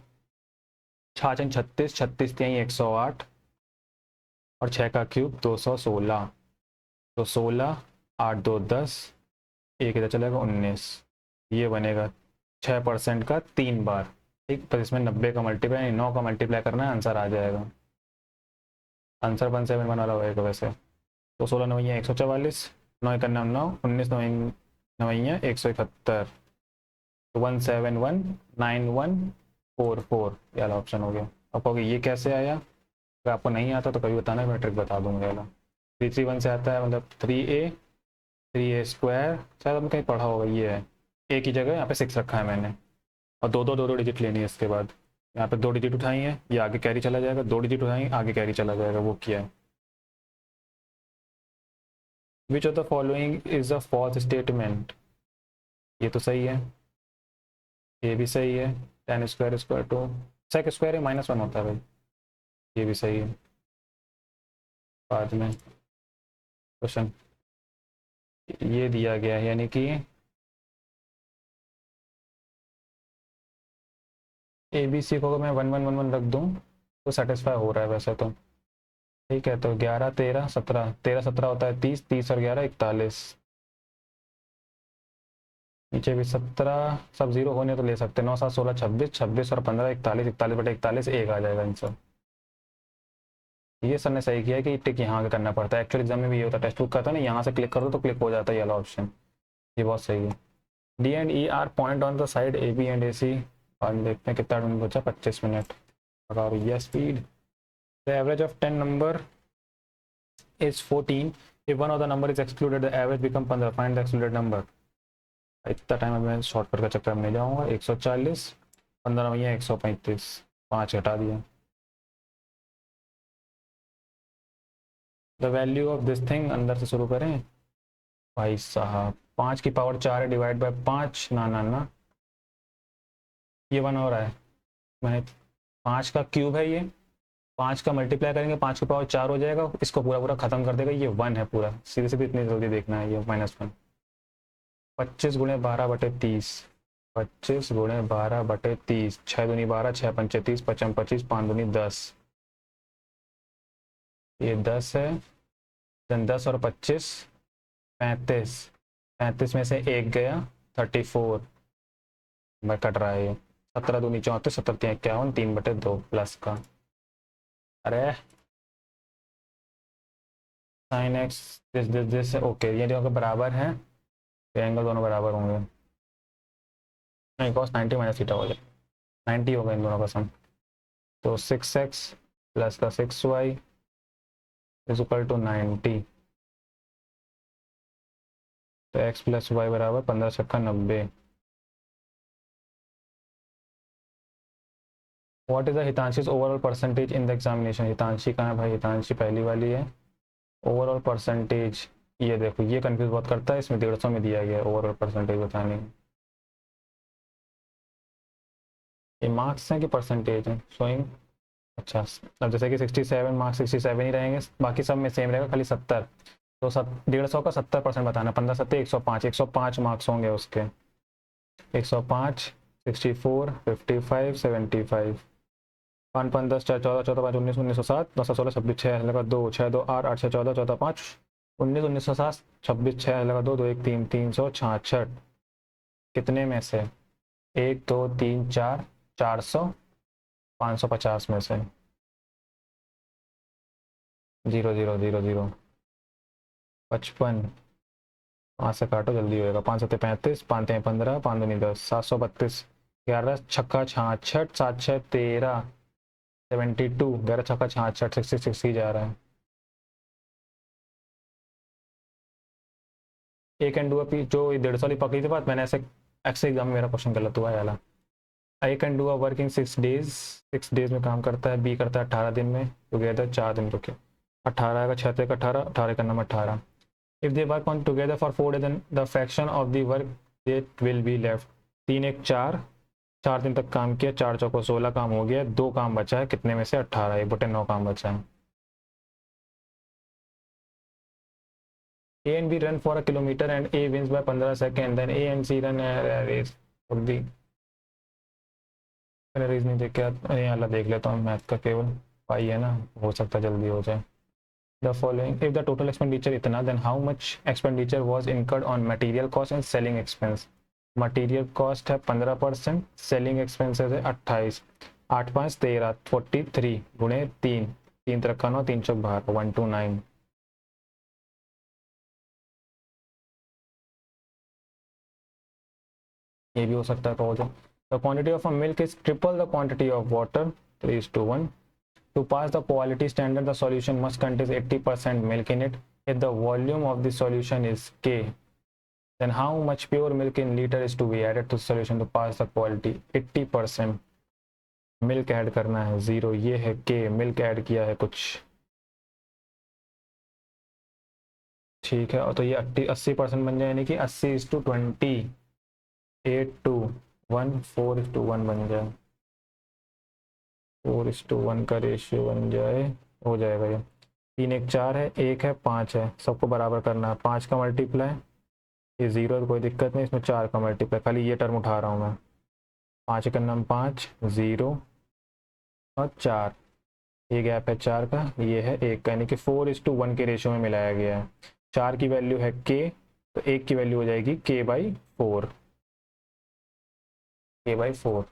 छः छंग 36, 36 तिहाई 108 और 6 का क्यूब 216। तो 16, 8 2 10, एक इधर चलेगा 19। ये बनेगा 6% का 3 बार। ठीक, पर इसमें 90 का मल्टीप्लाई 9 का मल्टीप्लाई करना है, आंसर आ जाएगा। आंसर 171 वाला होएगा वैसे। तो 16 नवैया 144, 9 का नाम 9, 19 नवैया 171। तो 1719144 ये वाला ऑप्शन हो गया। अब कहोगे ये कैसे आया? अगर आपको नहीं आता तो कभी बताना, मैं ट्रिक बता दूंगा। वाला 331 से आता है, मतलब 3a शायद आपने कहीं पढ़ा होगा। ये है ए की जगह यहाँ पे 6 रखा है मैंने, और दो डिजिट लेनी है। इसके बाद यहाँ पे 2 डिजिट उठाई है, ये आगे कैरी चला जाएगा, 2 डिजिट उठाई आगे कैरी चला जाएगा, वो किया है। Which of the following is a false statement? ये तो सही है, ये भी सही है। 10 square square to sec square -1 होता है भाई, ये भी सही है। बाद में क्वेश्चन ये दिया गया है, यानी कि ए बी सी को मैं 1 1 1 1 रख दूँ तो सेटिस्फाई हो रहा है वैसे तो। ठीक है, तो 11 13 17, 13 17 होता है 30, 30 और 11 41। नीचे भी 17, सब जीरो होने तो ले सकते हैं। 9 7 16 26, 26 और 15 41, 41 बटे 41 एक आ जाएगा आंसर। ये सर ने सही किया है कि टिक यहाँ करना पड़ता है। एक्चुअली एग्जाम में भी ये होता है, टेक्स्ट बुक करता है ना, यहाँ से क्लिक कर दो तो क्लिक हो जाता है ये वाला ऑप्शन। ये बहुत सही है। D and E R point on the side A B and A C. और देखते हैं कितना टाइम बचा, 25 मिनट। लगा भैया speed. The average of 10 number is 14. If one of the number is excluded, the average become 15. Find the excluded number. इतना टाइम मैं शॉर्टकट का चक्कर में नहीं जाऊँगा। 140, 15 भैया 135, 5 हटा दिया। The value of this thing, अंदर से शुरू करें भाई साहब। 5 की पावर 4 है, डिवाइड बाय 5। ना ना ना, ये 1 हो रहा है। मैंने 5 का क्यूब है, ये 5 का मल्टीप्लाई करेंगे 5 की पावर 4 हो जाएगा, इसको पूरा पूरा खत्म कर देगा। ये 1 है पूरा, सीधे सीधे इतनी जल्दी देखना है। ये -1। 25 गुणे 12 बटे 30, 25 गुणे 12 बटे 30, 6 दूनी 12, 6 पंचे 30, 55 25, 5 दूनी 10। ये 10 है, देन 10 और 25 35, 35 में से एक गया 34। मैं कट रहा है ये। 17 दूनी 34, 17 3 51, 3 बटे 2 प्लस का। अरे साइन एक्स दिस ओके, ये दोनों बराबर है, एंगल दोनों बराबर होंगे। नहीं, कॉस 90 माइनस थीटा हो जाए, 90 होगा इन दोनों का सम। तो 6x प्लस का 6y इज इक्वल टू 90। तो x प्लस वाई बराबर 15 छक्का 90। What is the Hitanshi's overall percentage in the examination? Hitanshi कहाँ है भाई? हितांशी पहली वाली है। ओवरऑल परसेंटेज, ये देखो ये कंफ्यूज बहुत करता है, इसमें 150 में दिया गया है ओवरऑल परसेंटेज बताने। ये मार्क्स हैं कि परसेंटेज है शोइंग? अच्छा, अब जैसे कि 67 मार्क्स 67 ही रहेंगे, बाकी सब में सेम रहेगा, खाली 70। तो 150 का 70% बताना। 15 7 105, 105 मार्क्स होंगे उसके। 105, 64, 55, 75। 5 5 10 4 14 14 5 19 1907 10 16 26 6 लगा 2 6 2 8 8 6 14 14 5 19 1907 26 6 लगा 2 2 1 3 366। कितने में से? 1 2 3 4, 400, 550 में से। 0 0 0 0, 55। 5 से काटो जल्दी होएगा। 5 7 35, 5 3 15, 5 दूनी 10, 732। 11 छक्का 66, 7 6 13, 72। 11 छक्का 66, 66 ही जा रहा है। एक एंड डू अ जो 150 वाली पकड़ी थी बात, मैंने ऐसे ऐसे एग्जाम में मेरा क्वेश्चन गलत हुआ है वाला। I can do a work in 6 days, 6 days में काम करता है। बी करता है 18 दिन में, टुगेदर 4 दिन रुके। 18 का 6 का 18, 18 का number 18। If they work on together for 4 days, then the fraction of the work that will be left. 3 1 4, 4 दिन तक काम किया, 4 चौको 16 काम हो गया, 2 काम बचा है, कितने में से? 18, 1 बटे 9 काम बचा है। A and B run for a kilometer and A wins by 15 seconds. Then A and C run a race for the मैंने रीजनिंग देख के अरे अल्लाह देख लेता हूँ, मैथ का केवल पाई है ना, हो सकता है जल्दी हो जाए। The following if the total expenditure इतना, then how much expenditure was incurred on material cost and selling expense. Material cost है 15%, सेलिंग एक्सपेंसेस है 28, 8 5 13, 43 गुणे 3, 3 3 9, 3 चौक बाहर 129। ये भी हो सकता है, तो हो जाए। The quantity of a milk is triple the quantity of water, 3:1। To pass the quality standard, the solution must contain 80% milk in it. If the volume of the solution is K, then how much pure milk in liter is to be added to the solution to pass the quality? 80% milk add करना है, 0 ये है K, मिल्क ऐड किया है कुछ, ठीक है। और तो ये 80% बन जाए, यानी कि 80:20, 8:1, 4:1 बन जाए, 4:1 का रेशियो बन जाए, हो जाएगा ये। 3 1 4 है, 1 है 5 है, सबको बराबर करना है। 5 का मल्टीप्लाई, ये 0 तो कोई दिक्कत नहीं, इसमें 4 का मल्टीप्लाई, खाली ये टर्म उठा रहा हूँ मैं। 5 का नाम 5, 0 और 4, ये गैप है 4 का, ये है 1 का, यानी कि 4:1 के रेशियो में मिलाया गया है। 4 की वैल्यू है के, तो 1 की वैल्यू हो जाएगी k/4, k/4।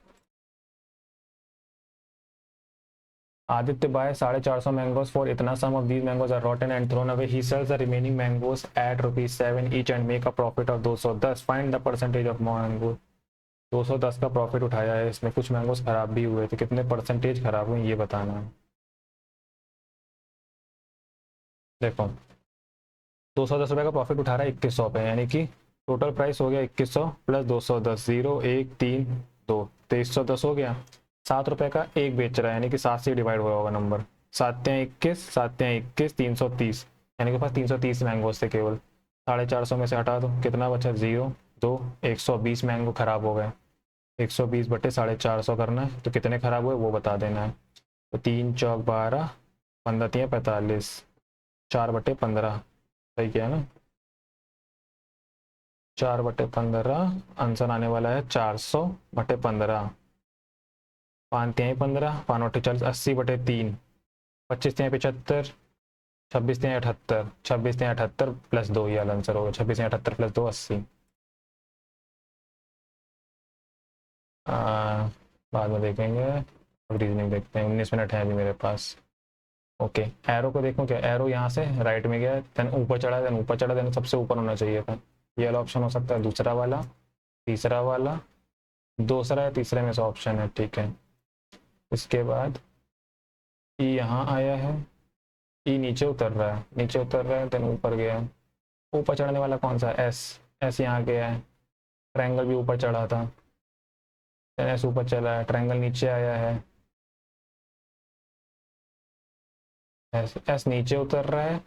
Aditya buys 450 mangoes for itna sum of these mangoes are rotten and thrown away. He sells the remaining mangoes at ₹7 each and make a profit of 210. Find the percentage of mango। 210 का प्रॉफिट उठाया है, इसमें कुछ मैंगोज खराब भी हुए थे, कितने परसेंटेज खराब हुए ये बताना है। देखो 210 रुपये का प्रॉफिट उठा रहा है 2100 पे, यानी कि टोटल प्राइस हो गया 2100 प्लस 210, 0 1 3 2, 2310 हो गया। 7 रुपये का एक बेच रहा है, यानी कि 7 से डिवाइड हुआ होगा नंबर, 7×21, 7×21, 330, यानी कि पास 330 मैंगोज थे केवल। 450 में से हटा दो, कितना बचा, 0 2, 120 मैंगो खराब हो गए। 120/450 करना है, तो कितने खराब हुए वो बता देना है। तो 3 चौक 12, 15 3 45, 4/15, सही किया ना, 4/15, आंसर आने वाला है 400/15। 5 3 15, 5 8 40, 80/3, 25 3 75, 26 3 78, 26 3 78 प्लस 2, ये वाला आंसर होगा, 26 3 78 प्लस 2 80। बाद में देखेंगे, अब रीजनिंग देखते हैं, 19 मिनट है अभी मेरे पास। ओके, एरो को देखो, क्या एरो यहाँ से राइट में गया, देन ऊपर चढ़ा, देन ऊपर चढ़ा, देन सबसे ऊपर होना चाहिए था। ये वाला ऑप्शन हो सकता है, दूसरा वाला, तीसरा वाला, दूसरा या तीसरे में से ऑप्शन है, ठीक है। इसके बाद ई यहाँ आया है, ई नीचे उतर रहा है, नीचे उतर रहा है, देन ऊपर गया है। ऊपर चढ़ने वाला कौन सा, एस, एस यहाँ गया है, ट्रायंगल भी ऊपर चढ़ा था, देन एस ऊपर चला है, ट्रायंगल नीचे आया है, एस, एस नीचे उतर रहा है।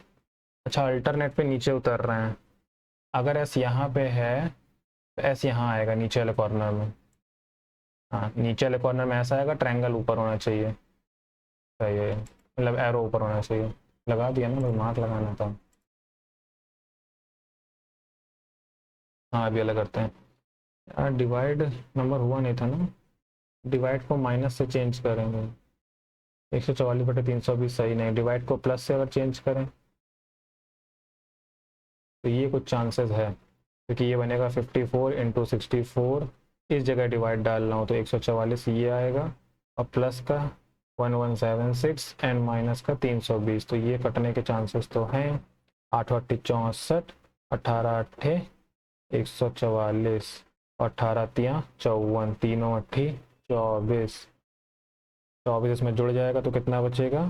अच्छा, अल्टरनेट पे नीचे उतर रहे हैं, अगर एस यहाँ पे है तो एस यहाँ आएगा नीचे वाले कॉर्नर में। हाँ, नीचे वाले कॉर्नर में ऐसा आएगा, ट्रायंगल ऊपर होना चाहिए, सही है, मतलब एरो ऊपर होना चाहिए। लगा दिया ना, मार्क लगाना था। हाँ, अभी अलग करते हैं यार, डिवाइड नंबर हुआ नहीं था ना, डिवाइड को माइनस से चेंज करेंगे। 144/320 सही नहीं, डिवाइड को प्लस से अगर चेंज करें तो ये कुछ चांसेस है, क्योंकि ये बनेगा 54 × 64, इस जगह डिवाइड डाल रहा हूँ तो 144 ये आएगा, और प्लस का 1176 एंड माइनस का 320, तो ये कटने के चांसेस तो हैं। 8 8 64, 18 8 144, 18 3 54, तीनों 8 24, 24 इसमें जुड़ जाएगा तो कितना बचेगा,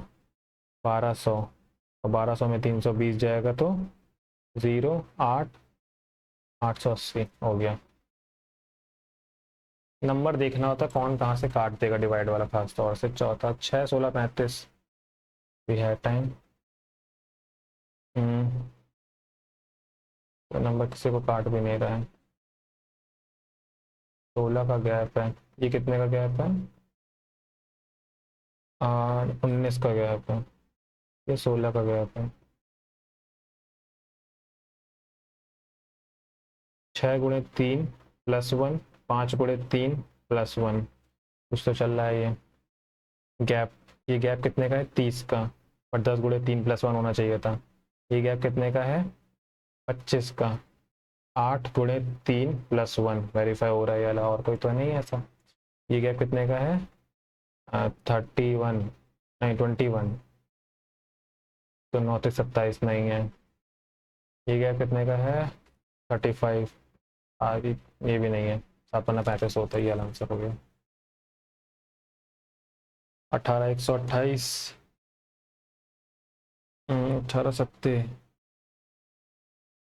1200, और 1200 में 320 जाएगा तो 0 8 880 हो गया। नंबर देखना होता कौन कहाँ से काट देगा डिवाइड वाला, खास तौर से। चौथा 6 16 35 भी है टाइम, तो नंबर किसी को काट भी नहीं रहा है। 16 का गैप है, ये कितने का गैप है, 19 का गैप है, ये 16 का गैप है। 6 × 3 + 1, 5 × 3 + 1, कुछ तो चल रहा है ये गैप। ये गैप कितने का है? 30 का। और 10 गुणे 3 + 1 होना चाहिए था। ये गैप कितने का है? 25 का। 8 गुणे 3 + 1 वेरीफाई हो रहा है वाला, और कोई तो नहीं है ऐसा। ये गैप कितने का है? 31, नहीं 21। तो 9 से 27 नहीं है। ये गैप कितने का है? 35। आगे ये भी नहीं है। 57 होता ही आंसर हो गया। 18 128। 18 सत्ते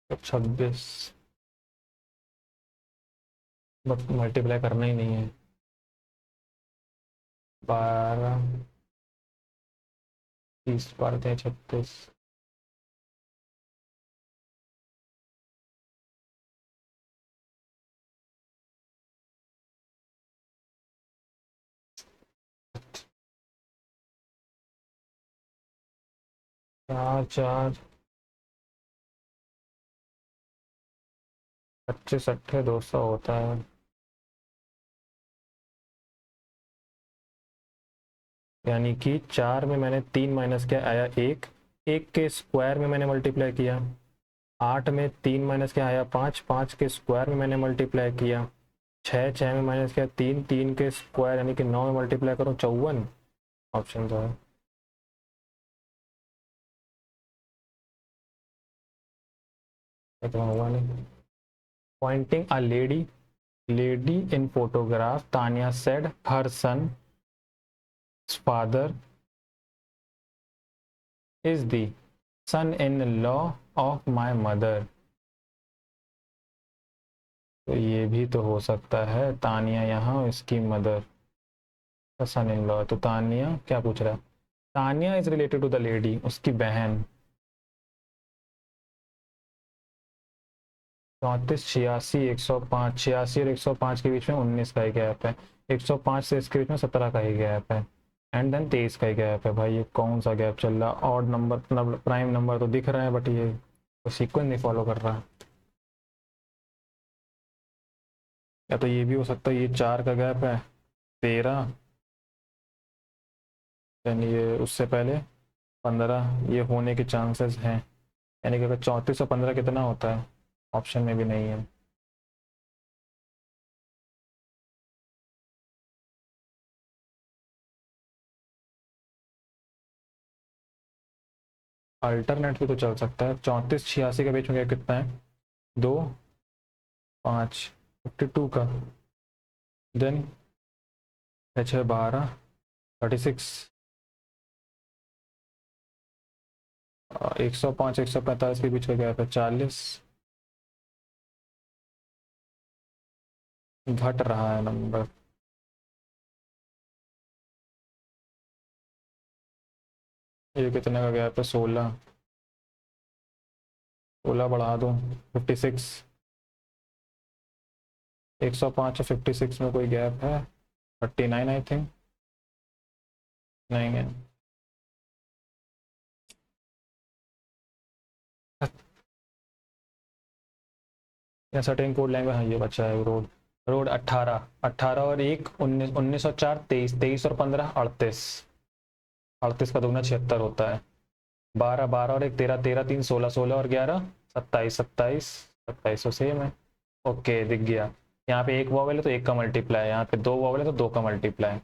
26। बस मल्टीप्लाई करना ही नहीं है। 12 30 12 36। चार चार 25 अट्ठे 200 होता है। यानी कि 4 में मैंने 3 माइनस किया, आया 1। 1 के स्क्वायर में मैंने मल्टीप्लाई किया। 8 में 3 माइनस किया, आया 5। 5 के स्क्वायर में मैंने मल्टीप्लाई किया। 6 6 में माइनस किया 3। 3 के स्क्वायर यानी कि 9 में मल्टीप्लाई करो 54। ऑप्शन तो है। ये तो हुआ नहीं। Pointing a lady in photograph, Tania said her son father is the son in law of my mother. तो ये भी तो हो सकता है, तानिया यहाँ इसकी मदर का सन इन लॉ। तो तानिया क्या पूछ रहा है? Tania is related to the lady, उसकी बहन। 34 86 105। 86 और 105 के बीच में 19 का ही गैप है। 105 से इसके बीच में 17 का ही गैप है। एंड देन 23 का ही गैप है। भाई ये कौन सा गैप चल रहा? ऑड नंबर प्राइम नंबर तो दिख रहा है, बट ये तो सीक्वेंस नहीं फॉलो कर रहा। या तो ये भी हो सकता है, ये 4 का गैप है। 13, यानी ये उससे पहले 15, ये होने के चांसेस हैं। यानी कि अगर 34 और 15 कितना होता है? ऑप्शन में भी नहीं है। अल्टरनेट भी तो चल सकता है। 34 86 के बीच में क्या कितना है? 2 5 52 का। देन 6 12 36। 105 145 के बीच का गैप है 40। घट रहा है नंबर। ये कितने का गैप है? 16। 16 बढ़ा दो 56। 105 और 56 में कोई गैप है? 39 आई थिंक। नहीं है। या सर्टेन कोड लैंग्वेज, हाँ ये बचा है। रोड रोड 18 18 और 1 19 19 और 4 23 23 और 15 38। 38 का दुगना 76 होता है। 12 12 और 1 13 13 3 16 16 और 11 27 27 27 तो सेम है। ओके दिख गया। यहाँ पे एक वॉवेल है तो एक का मल्टीप्लाई है, यहाँ पे दो वॉवेल है तो दो का मल्टीप्लाई।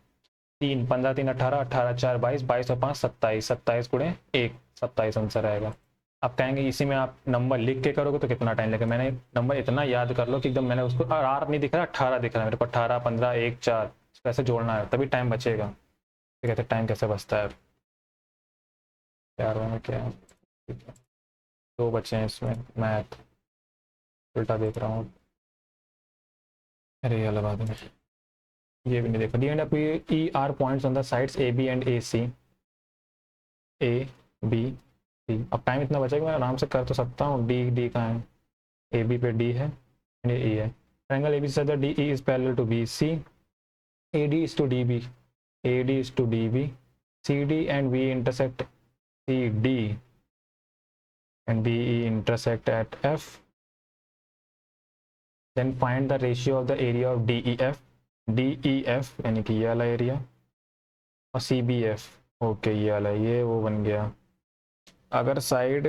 3 15 3 18 18 4 22 22 और 5 27 27 गुणे 1 27 आंसर आएगा। आप कहेंगे इसी में आप नंबर लिख के करोगे तो कितना टाइम लगेगा? मैंने नंबर इतना याद कर लो कि एकदम मैंने उसको आर नहीं दिख रहा, 18 दिख रहा है मेरे को। 18 15 1 4 कैसे जोड़ना है, तभी टाइम बचेगा। तो कहते टाइम कैसे बचता है? यार में क्या है? दो बचे हैं इसमें। मैथ उल्टा देख रहा हूँ। अरे ये अलग आदमी, ये भी नहीं देखा। D and E are points on the sides A B and A C. A B C. अब टाइम इतना बचेगा, मैं आराम से कर तो सकता हूँ। डी डी कहाँ है? ए बी पे डी है, ये ई है। Triangle A B C D E is parallel to B C. A D is to D B. A D is to D B. C D and B intersect C D and BE intersect at F. Then find the ratio of the area of DEF. DEF यानी कि ये वाला एरिया, और CBF ओके ये वाला, ये वो बन गया। अगर साइड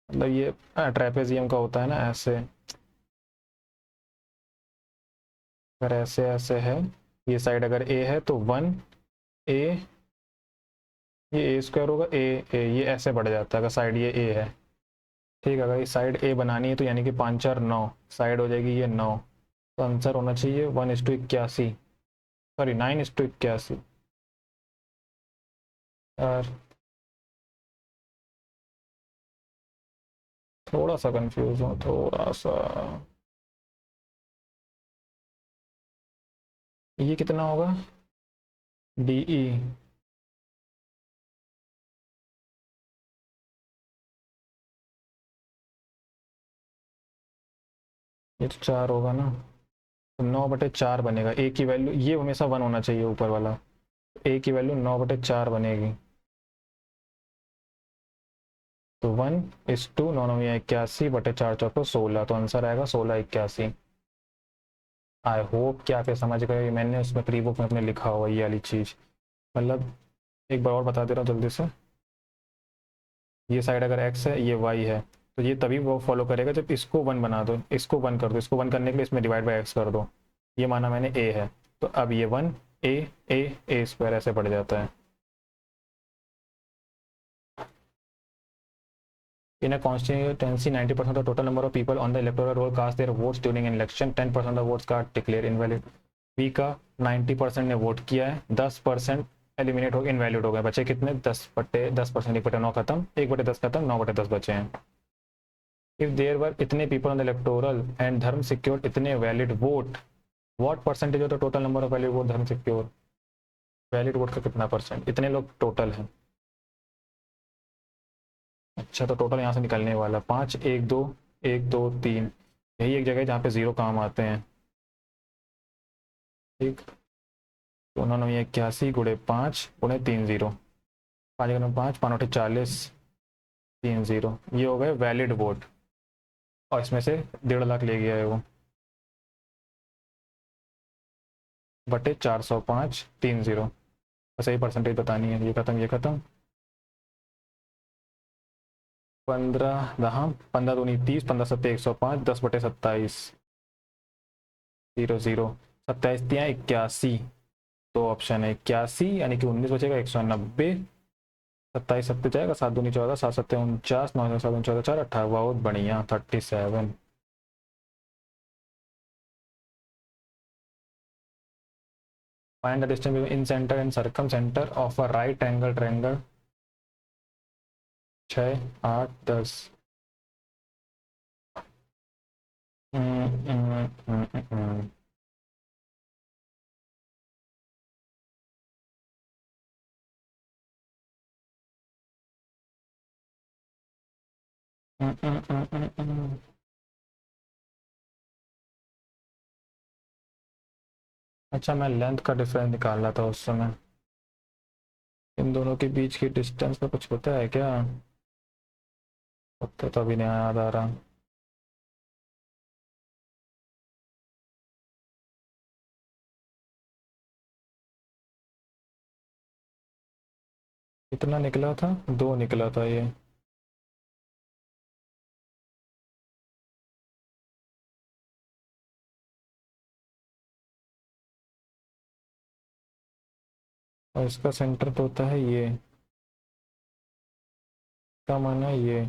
मतलब ये ट्रेपेजियम का होता है ना ऐसे, अगर ऐसे ऐसे है, ये साइड अगर ए है तो 1 A, ये ए स्क्वायर होगा, ये ऐसे बढ़ जाता है अगर साइड ये ए है। ठीक है, अगर ये साइड ए बनानी है तो यानी कि 5 4 9 साइड हो जाएगी ये 9, तो आंसर होना चाहिए 1:81, सॉरी 9:81 यार। थोड़ा सा कंफ्यूज हूँ थोड़ा सा। ये कितना होगा DE, ये तो 4 होगा ना, तो 9/4 बनेगा। ए की वैल्यू ये हमेशा 1 होना चाहिए ऊपर वाला, ए की वैल्यू 9/4 बनेगी, तो 1:9 9 81/4 तो आंसर आएगा 1681। आई होप कि आप ये समझ गए, मैंने उसमें प्री बुक में अपने लिखा हुआ ये वाली चीज़। मतलब एक बार और बता दे रहा हूँ जल्दी से, ये साइड अगर x है ये y है, तो ये तभी वो फॉलो करेगा जब इसको 1 बना दो, इसको 1 कर दो, इसको 1 करने के लिए इसमें डिवाइड बाई x कर दो। ये माना मैंने a है, तो अब ये 1 a स्क्वायर ऐसे बढ़ जाता है। In a constituency, 90% of the total number of people on the electoral roll cast their votes during an election. 10% of votes cast declare invalid. V का 90% ने वोट किया है, 10% एलिमिनेट हो गए, इनवैलिड हो गए, बचे कितने 10/10%, 1/9 खत्म, 1/10 खत्म, 9/10 बचे हैं। इफ देयर वर इतने people on the electoral and धर्म सिक्योर इतने valid vote, what percentage of the total number of valid vote धर्म सिक्योर, वैलिड वोट का कितना परसेंट, इतने लोग टोटल हैं। अच्छा तो टोटल यहाँ से निकलने वाला 5 1 2 1 2 3, यही एक जगह है जहाँ पे जीरो काम आते हैं। ठीक, तो 9 9 81 × 5 × 3 0, 5 5 5 40, 3 0, ये हो गए वैलिड वोट, और इसमें से 1.5 लाख ले गया है वो, बटे 405 3 0, बस यही परसेंटेज बतानी है। ये खत्म ये खत्म, 15 दहाँ 15 दूनी 30, 15 सत्ते 105, 10/27, 0 0, 27 × 81, तो ऑप्शन है 81, यानी कि 19 बचेगा, 190, 27 सत्ते जाएगा, 7 दूनी 14, 7 सत्ते 49, 9 7 14 4 18, बहुत बढ़िया 37। Find the distance in centre and circum centre of a right angle triangle, 6 8 10। हम्म, हम्म, हम्म, हम्म, अच्छा मैं लेंथ का डिफरेंस निकाल रहा था उस समय, इन दोनों के बीच की डिस्टेंस का कुछ पता है क्या, पता तो अभी नहीं याद आ रहा। कितना निकला था, 2 निकला था ये। और इसका सेंटर तो होता है ये, क्या माना ये,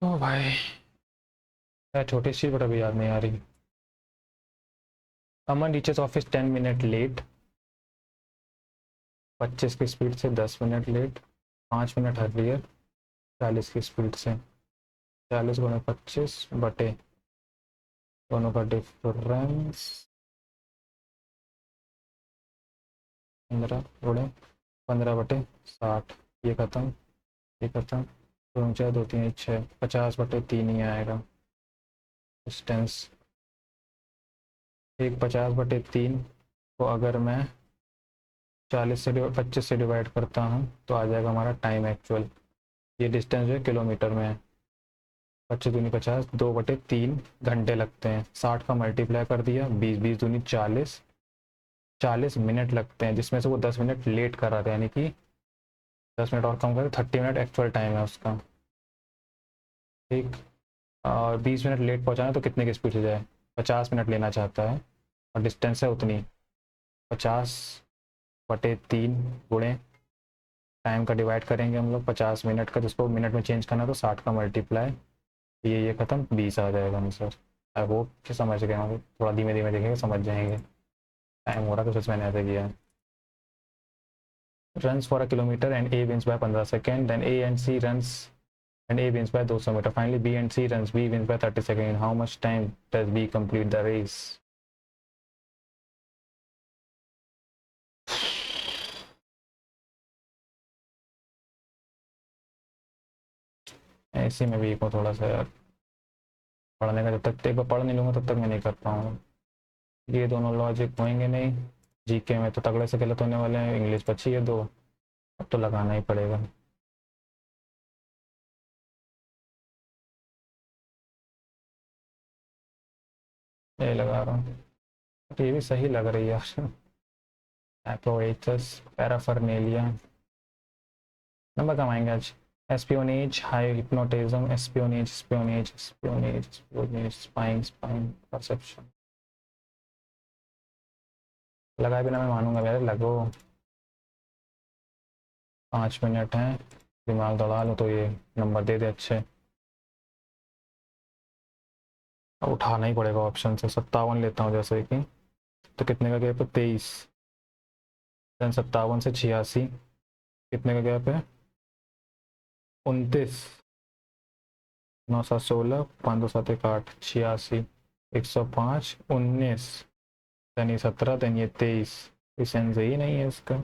ओ भाई मैं छोटी सी बट अभी याद नहीं आ रही। अमन रीचेस ऑफिस 10 मिनट लेट, 25 की स्पीड से 10 मिनट लेट, 5 मिनट हर्रियर, 40 की स्पीड से, 40 × 25 बटे दोनों का डिफरेंस, 15 × 15/60, ये ख़त्म, ये ख़त्म, 2 2 3 6, 50/3 ही आएगा डिस्टेंस। एक 50/3 को अगर मैं 25 से डिवाइड करता हूँ तो आ जाएगा हमारा टाइम एक्चुअल। ये डिस्टेंस जो है किलोमीटर में है। 25 दूनी 50, 2/3 घंटे लगते हैं। 60 का मल्टीप्लाई कर दिया, 20 20 दूनी 40, 40 मिनट लगते हैं, जिसमें से वो 10 मिनट लेट कर रहा था, यानी कि 10 मिनट और कम कर 30 मिनट एक्चुअल टाइम है उसका। ठीक, और 20 मिनट लेट पहुँचाना तो कितने की स्पीड से जाए, 50 मिनट लेना चाहता है और डिस्टेंस है उतनी। 50/3 गुणे टाइम का डिवाइड करेंगे हम लोग 50 मिनट का, जिसको मिनट में चेंज करना तो 60 का मल्टीप्लाई, ये ख़त्म, 20 आ जाएगा आंसर। आई होप कि समझ गए होंगे, थोड़ा धीमे धीमे देखेंगे समझ जाएंगे। टाइम हो रहा है तो सच मैंने ऐसे किया है। runs for a kilometer and A wins by 15 seconds, then A and C runs and A wins by 200 meter. Finally B and C runs, B wins by 30 seconds. How much time does B complete the race? ऐसे में भी को थोड़ा सा यार पढ़ने का, जब तक एक बार पढ़ नहीं लूँगा तब तक मैं नहीं कर पाऊँगा। ये दोनों लॉजिक होंगे नहीं, जीके में तो तगड़े से गलत होने वाले हैं, इंग्लिश बची है 2, अब तो लगाना ही पड़ेगा। ये लगा रहा हूँ, ये भी सही लग रही है यार। एप्रोएचस पैराफर्नेलिया, नंबर कम आएंगे आज। Espionage, high hypnotism, espionage espionage espionage espionage, spying spying, perception. लगाए बिना मैं मानूंगा मेरे, लगो 5 मिनट हैं, दिमाग दौड़ा लो तो ये नंबर दे दे अच्छे। अब उठाना ही पड़ेगा ऑप्शन से, 57 लेता हूँ जैसे कि, तो कितने का गैप है, 23, देन 57 से 86, कितने का गैप है, 29, 9 7 16, 5 2 7 1 8, 86, 105, 19, देन ये 17, देन ये 23, सेंस ही नहीं है इसका।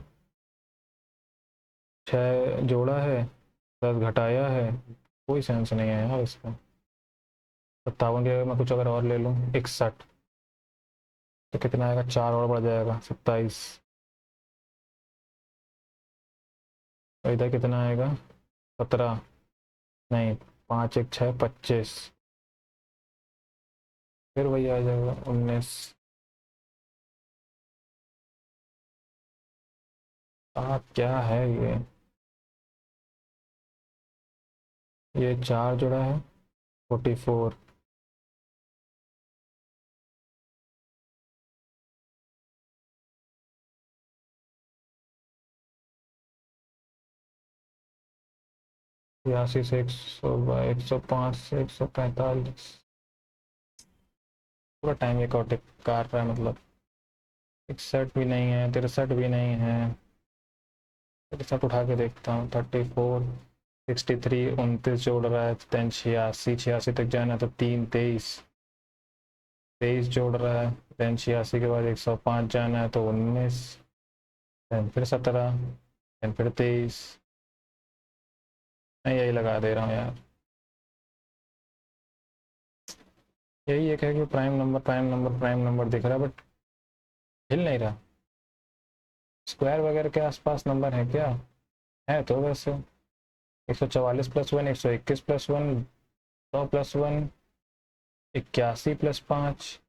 6 जोड़ा है, 10 घटाया है, कोई सेंस नहीं है यार इसका। 57 के मैं कुछ अगर और ले लूँ, 61, तो कितना आएगा, 4 और बढ़ जाएगा, 27, और इधर कितना आएगा, 17, नहीं 5 1 6 25, फिर वही आ जाएगा 19। क्या है ये 4 जुड़ा है, 44, छियासी से 100, 105 से 145, पूरा टाइम एक और काट रहा है, मतलब 61 भी नहीं है, 63 भी नहीं है, 63 उठा के देखता हूँ, 34, 63, 29 जोड़ रहा है, देन 86, 86 तक जाना तो 3 23, 23 जोड़ रहा है, देन 86 के बाद 105 जाना है तो 19, देन फिर 17, देन फिर 23। मैं यही लगा दे रहा हूँ यार, यही एक है कि prime number prime number prime number दिख रहा है बट हिल नहीं रहा। स्क्वायर वगैरह के आसपास नंबर है क्या, है तो वैसे 144 + 1, 121 + 1, 100 + 1, 81 + 5,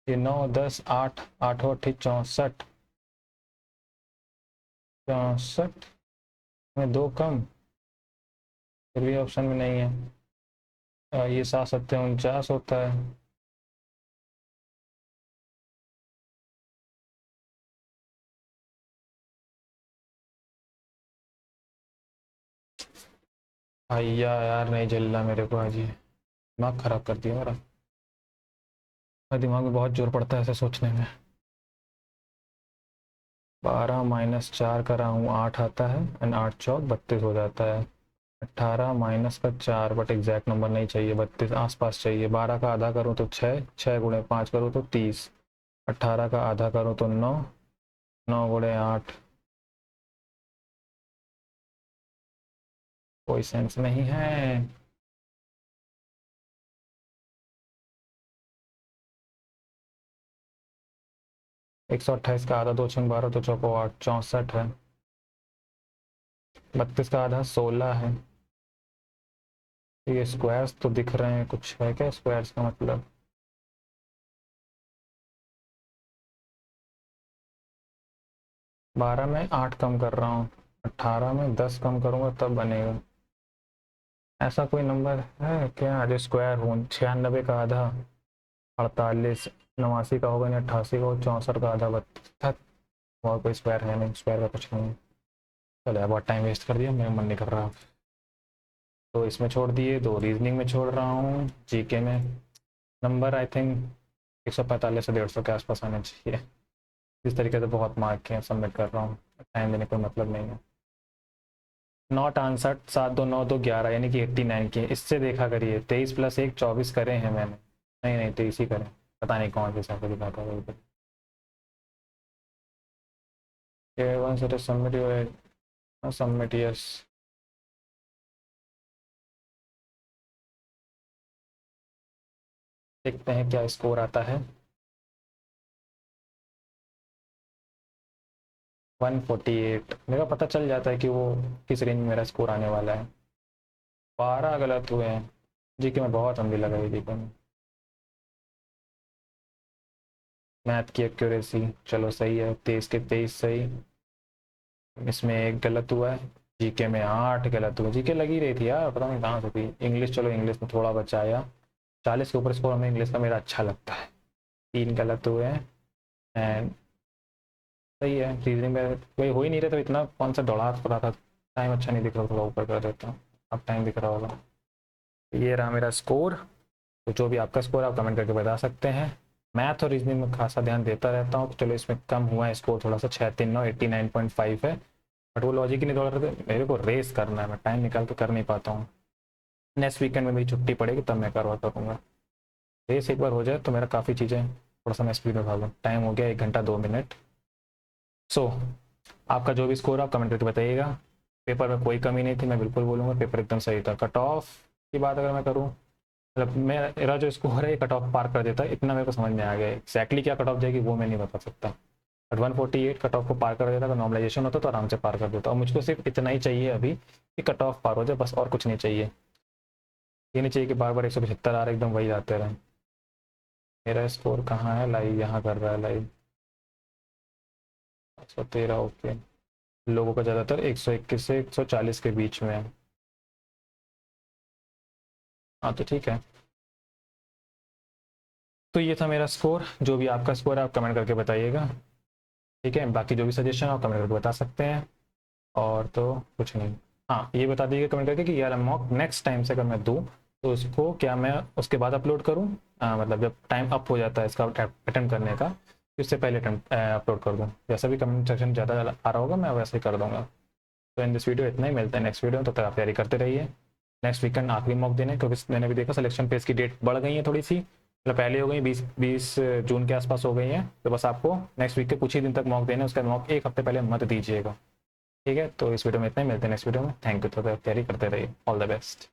ये 9 10 8, 8 8 64, 64 में 2 कम, फिर भी ऑप्शन में नहीं है। ये 7 7 49 होता है। भैया यार नहीं जल रहा मेरे को आज, ये दिमाग खराब कर दिया मेरा, दिमाग में बहुत जोर पड़ता है ऐसे सोचने में। 12 - 4 कर रहा हूँ, 8 आता है, एंड 8 चौक 32 हो जाता है। 18 - का 4, बट एग्जैक्ट नंबर नहीं चाहिए, 32 आसपास चाहिए। 12 का आधा करूँ तो 6, 6 × 5 करूँ तो 30, 18 का आधा करूँ तो 9, 9 × 8 कोई सेंस नहीं है। 128 का आधा 2 × 12 तो 4 64 है। 32 का आधा 16 है। ये स्क्वायर्स तो दिख रहे हैं, कुछ है क्या स्क्वायर्स का मतलब? बारह में 8 कम कर रहा हूँ, 18 में 10 कम करूँगा तब बनेगा। ऐसा कोई नंबर है क्या जो स्क्वायर हो? 96 का आधा 48, 89 का होगा नहीं, 88 का हो, 64 का आधा 32। और कोई स्क्वायर है नहीं, स्क्वायर का कुछ नहीं है। चलो यार, बहुत टाइम वेस्ट कर दिया, मेरा मन नहीं कर रहा। तो इसमें छोड़ दिए, दो रीजनिंग में छोड़ रहा हूँ, जीके में नंबर आई थिंक 145 से 150 के आसपास आने चाहिए। इस तरीके से बहुत मार्क हैं, सबमिट कर रहा हूँ, टाइम देने कोई मतलब नहीं है। नॉट आंसर 7 2 9 2 11 यानी कि 89 की। इससे देखा करिए, 23 + 1 24 करे हैं मैंने। नहीं नहीं, 23 ही करें, पता नहीं कौन से हिसाब से दिखाता है। once it is submit your submit yes। देखते हैं क्या स्कोर आता है। 148। मेरा पता चल जाता है कि वो किस रेंज में मेरा स्कोर आने वाला है। 12 गलत हुए हैं। जीके में बहुत अंधी लगाई, जीके में। मैथ की एक्यूरेसी चलो सही है, 23 के 23 सही। इसमें 1 गलत हुआ है। जीके में 8 गलत हुआ। जीके लगी रही थी यार, पता नहीं कहाँ से थी। इंग्लिश, चलो इंग्लिश में थोड़ा बचाया। 40 के ऊपर स्कोर हमें इंग्लिश का मेरा अच्छा लगता है। 3 गलत हुए हैं। एंड सही है। रीजनिंग में कोई हो ही नहीं रहा, तो इतना कौन सा दौड़ा रहा था। टाइम अच्छा नहीं दिख रहा, थोड़ा ऊपर कर देता हूँ। अब टाइम दिख रहा होगा। ये रहा मेरा स्कोर। तो जो भी आपका स्कोर आप कमेंट करके बता सकते हैं। मैथ और रीजनिंग में खासा ध्यान देता रहता हूँ, तो चलो इसमें कम हुआ है स्कोर थोड़ा सा, 639 89.5 है। बट वो लॉजिक ही नहीं दौड़ रहे थे, मेरे को रेस करना है, मैं टाइम निकाल के कर नहीं पाता हूँ। नेक्स्ट वीकेंड में मेरी छुट्टी पड़ेगी, तब मैं करवा करूँगा। रेस एक बार हो जाए तो मेरा काफ़ी चीज़ें थोड़ा सा मैं स्पीड में भागूँ। टाइम हो गया 1 घंटा 2 मिनट। सो आपका जो भी स्कोर आप कमेंट करके बताइएगा। पेपर में कोई कमी नहीं थी, मैं बिल्कुल बोलूँगा पेपर एकदम सही था। कट ऑफ की बात अगर मैं करूँ, मतलब मेरा जो स्कोर है ये कट ऑफ पार कर देता है, इतना मेरे को समझ में आ गया है। एक्जैक्टली क्या कट ऑफ जाएगी वो मैं नहीं बता सकता, बट 148 कट ऑफ को पार कर देता। अगर नॉर्मलाइजेशन होता तो आराम से पार कर देता। और मुझको सिर्फ इतना ही चाहिए अभी कि कट ऑफ पार हो जाए, बस, और कुछ नहीं चाहिए। ये नहीं चाहिए कि बार बार 175 आ रहा है, एकदम वही आते रहे। मेरा स्कोर कहाँ है? लाइव यहाँ कर रहा है, लाइव 113। ओके, लोगों का ज़्यादातर 121 से 140 के बीच में है। हाँ तो ठीक है। तो ये था मेरा स्कोर। जो भी आपका स्कोर है आप कमेंट करके बताइएगा, ठीक है। बाकी जो भी सजेशन आप कमेंट करके बता सकते हैं। और तो कुछ नहीं। हाँ, ये बता दीजिए कमेंट करके कि यार मॉक नेक्स्ट टाइम से अगर मैं दूँ तो उसको क्या मैं उसके बाद अपलोड करूँ, मतलब जब टाइम अप हो जाता है इसका अटेम्प्ट करने का, इससे पहले अपलोड कर दूँ। जैसा भी कमेंट सेक्शन ज़्यादा आ रहा होगा मैं वैसे ही कर दूँगा। तो इन दिस वीडियो इतना ही, मिलता है नेक्स्ट वीडियो में। तो तक आप तैयारी करते रहिए। नेक्स्ट वीकेंड आखिरी मॉक देने, क्योंकि मैंने भी देखा सिलेक्शन पेज की डेट बढ़ गई है थोड़ी सी, मतलब पहले हो गई 20 जून के आसपास हो गई है। तो बस आपको नेक्स्ट वीक के कुछ ही दिन तक मॉक देने, उसका मॉक 1 हफ्ते पहले मत दीजिएगा, ठीक है। तो इस वीडियो में इतना ही, मिलते हैं नेक्स्ट वीडियो में। Thank you. तो तैयारी करते रहिए। All the best.